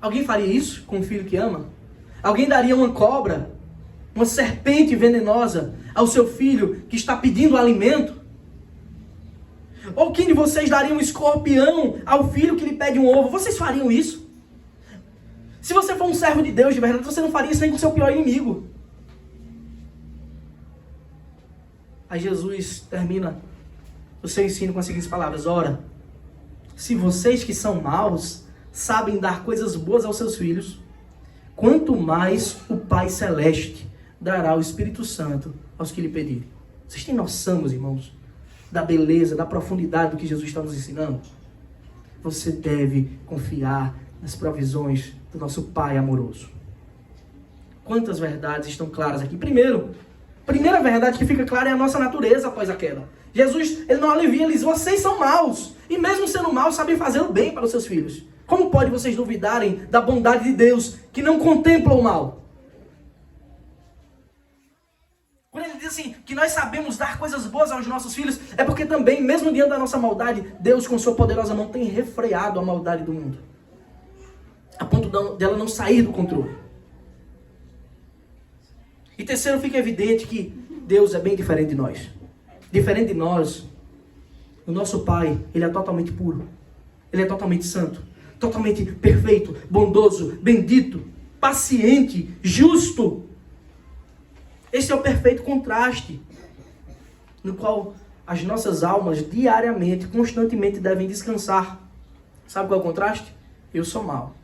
Alguém faria isso com um filho que ama? Alguém daria uma cobra, uma serpente venenosa ao seu filho que está pedindo alimento? Ou quem de vocês daria um escorpião ao filho que lhe pede um ovo? Vocês fariam isso? Se você for um servo de Deus de verdade, você não faria isso nem com o seu pior inimigo. Aí Jesus termina o seu ensino com as seguintes palavras. Ora, se vocês que são maus sabem dar coisas boas aos seus filhos, quanto mais o Pai Celeste dará o Espírito Santo aos que lhe pedirem. Vocês têm noção, meus irmãos, da beleza, da profundidade do que Jesus está nos ensinando? Você deve confiar nas provisões do nosso Pai amoroso. Quantas verdades estão claras aqui? Primeira verdade que fica clara é a nossa natureza após a queda. Jesus, ele não alivia, ele diz, vocês são maus. E mesmo sendo maus, sabem fazer o bem para os seus filhos. Como pode vocês duvidarem da bondade de Deus, que não contempla o mal? Quando ele diz assim, que nós sabemos dar coisas boas aos nossos filhos, é porque também, mesmo diante da nossa maldade, Deus com sua poderosa mão tem refreado a maldade do mundo. A ponto dela não sair do controle. E terceiro, fica evidente que Deus é bem diferente de nós. Diferente de nós, o nosso Pai, Ele é totalmente puro. Ele é totalmente santo. Totalmente perfeito, bondoso, bendito, paciente, justo. Esse é o perfeito contraste no qual as nossas almas diariamente, constantemente devem descansar. Sabe qual é o contraste? Eu sou mau,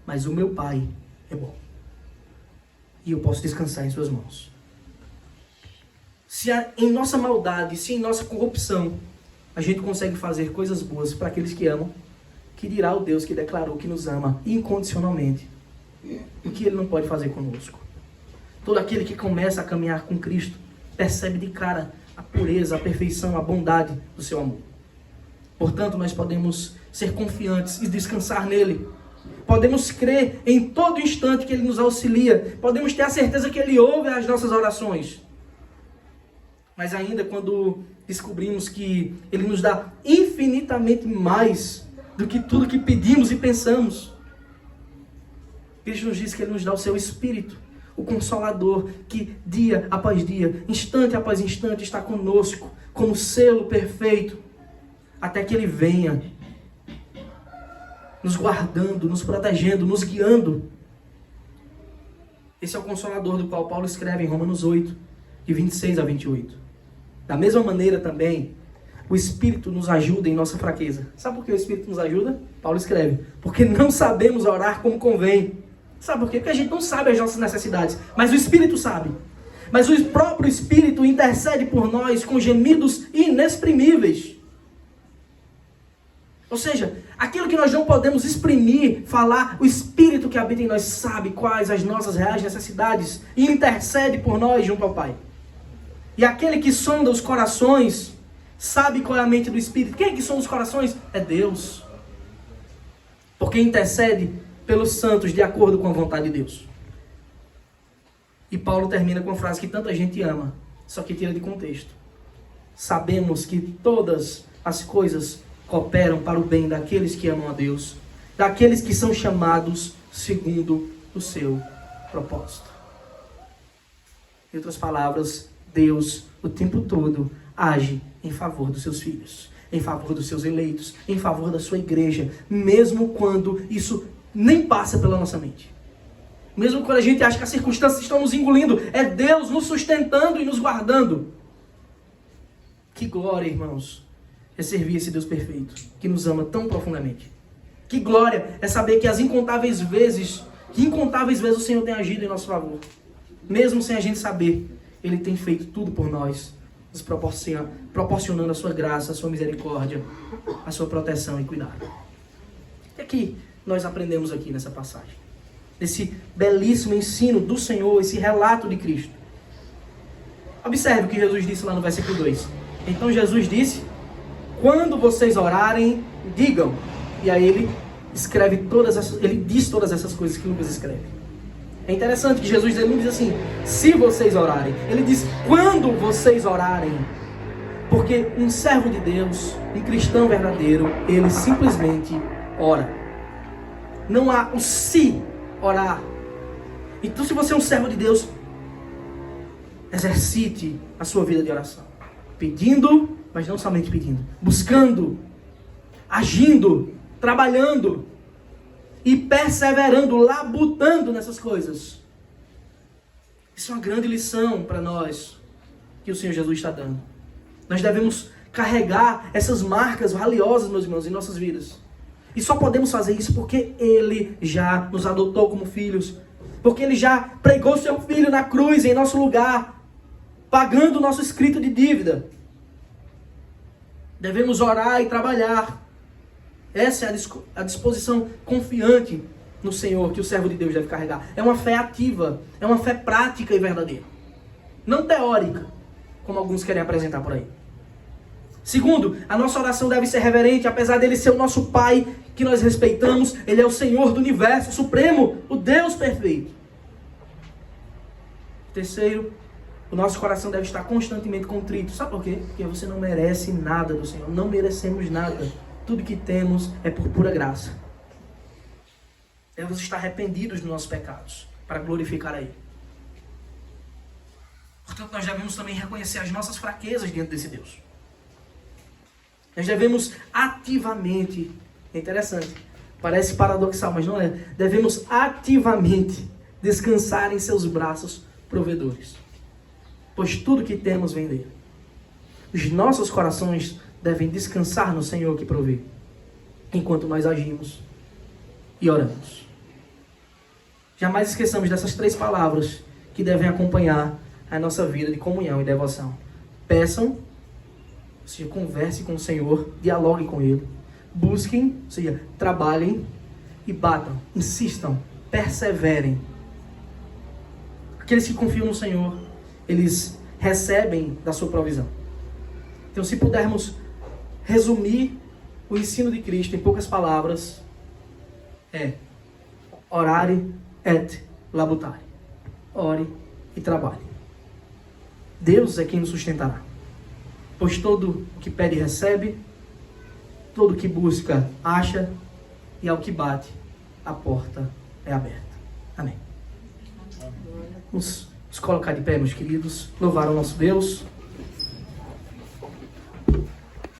mas o meu Pai é bom. E eu posso descansar em suas mãos. Se em nossa maldade, se em nossa corrupção, a gente consegue fazer coisas boas para aqueles que amam, que dirá o Deus que declarou que nos ama incondicionalmente, o que Ele não pode fazer conosco? Todo aquele que começa a caminhar com Cristo percebe de cara a pureza, a perfeição, a bondade do seu amor. Portanto, nós podemos ser confiantes e descansar nele. Podemos crer em todo instante que Ele nos auxilia. Podemos ter a certeza que Ele ouve as nossas orações. Mas ainda quando descobrimos que Ele nos dá infinitamente mais do que tudo que pedimos e pensamos. Cristo nos diz que Ele nos dá o seu Espírito, o Consolador, que dia após dia, instante após instante, está conosco, como selo perfeito, até que Ele venha, nos guardando, nos protegendo, nos guiando. Esse é o Consolador do qual Paulo escreve em Romanos 8, de 26 a 28. Da mesma maneira também, o Espírito nos ajuda em nossa fraqueza. Sabe por que o Espírito nos ajuda? Paulo escreve, porque não sabemos orar como convém. Sabe por quê? Porque a gente não sabe as nossas necessidades, mas o Espírito sabe. Mas o próprio Espírito intercede por nós com gemidos inexprimíveis. Ou seja, aquilo que nós não podemos exprimir, falar, o Espírito que habita em nós sabe quais as nossas reais necessidades e intercede por nós junto ao Pai. E aquele que sonda os corações sabe qual é a mente do Espírito. Quem é que sonda os corações? É Deus. Porque intercede pelos santos de acordo com a vontade de Deus. E Paulo termina com a frase que tanta gente ama, só que tira de contexto. Sabemos que todas as coisas cooperam para o bem daqueles que amam a Deus, daqueles que são chamados segundo o seu propósito. Em outras palavras, Deus o tempo todo age em favor dos seus filhos, em favor dos seus eleitos, em favor da sua igreja, mesmo quando isso nem passa pela nossa mente. Mesmo quando a gente acha que as circunstâncias estão nos engolindo, é Deus nos sustentando e nos guardando. Que glória, irmãos, é servir esse Deus perfeito, que nos ama tão profundamente. Que glória é saber que incontáveis vezes o Senhor tem agido em nosso favor. Mesmo sem a gente saber, Ele tem feito tudo por nós, nos proporcionando a sua graça, a sua misericórdia, a sua proteção e cuidado. O que nós aprendemos aqui nessa passagem? Esse belíssimo ensino do Senhor, esse relato de Cristo. Observe o que Jesus disse lá no versículo 2. Então Jesus disse, quando vocês orarem, digam. E aí ele diz todas essas coisas que Lucas escreve. É interessante que Jesus ele não diz assim, se vocês orarem. Ele diz, quando vocês orarem. Porque um servo de Deus, um cristão verdadeiro, ele simplesmente ora. Não há o se orar. Então, se você é um servo de Deus, exercite a sua vida de oração. Pedindo, mas não somente pedindo. Buscando, agindo, trabalhando e perseverando, labutando nessas coisas. Isso é uma grande lição para nós que o Senhor Jesus está dando. Nós devemos carregar essas marcas valiosas, meus irmãos, em nossas vidas. E só podemos fazer isso porque Ele já nos adotou como filhos. Porque Ele já pregou seu Filho na cruz em nosso lugar, pagando o nosso escrito de dívida. Devemos orar e trabalhar. Essa é a disposição confiante no Senhor que o servo de Deus deve carregar. É uma fé ativa, é uma fé prática e verdadeira. Não teórica, como alguns querem apresentar por aí. Segundo, a nossa oração deve ser reverente, apesar dele ser o nosso Pai, que nós respeitamos. Ele é o Senhor do universo, supremo, o Deus perfeito. Terceiro, o nosso coração deve estar constantemente contrito. Sabe por quê? Porque você não merece nada do Senhor. Não merecemos nada. Tudo que temos é por pura graça. Devemos estar arrependidos dos nossos pecados, para glorificar a Ele. Portanto, nós devemos também reconhecer as nossas fraquezas diante desse Deus. Nós devemos ativamente, é interessante, parece paradoxal, mas não é, devemos ativamente descansar em seus braços provedores, pois tudo que temos vem dele. Os nossos corações devem descansar no Senhor que provê, enquanto nós agimos e oramos. Jamais esqueçamos dessas 3 palavras que devem acompanhar a nossa vida de comunhão e devoção. Peçam, ou seja, converse com o Senhor, dialoguem com Ele. Busquem, ou seja, trabalhem e batam, insistam, perseverem. Aqueles que confiam no Senhor, eles recebem da sua provisão. Então, se pudermos resumir o ensino de Cristo em poucas palavras, é orare et labutare. Ore e trabalhe. Deus é quem nos sustentará. Pois todo o que pede recebe, todo o que busca acha, e ao que bate a porta é aberta. Amém. Vamos nos colocar de pé, meus queridos, louvar o nosso Deus.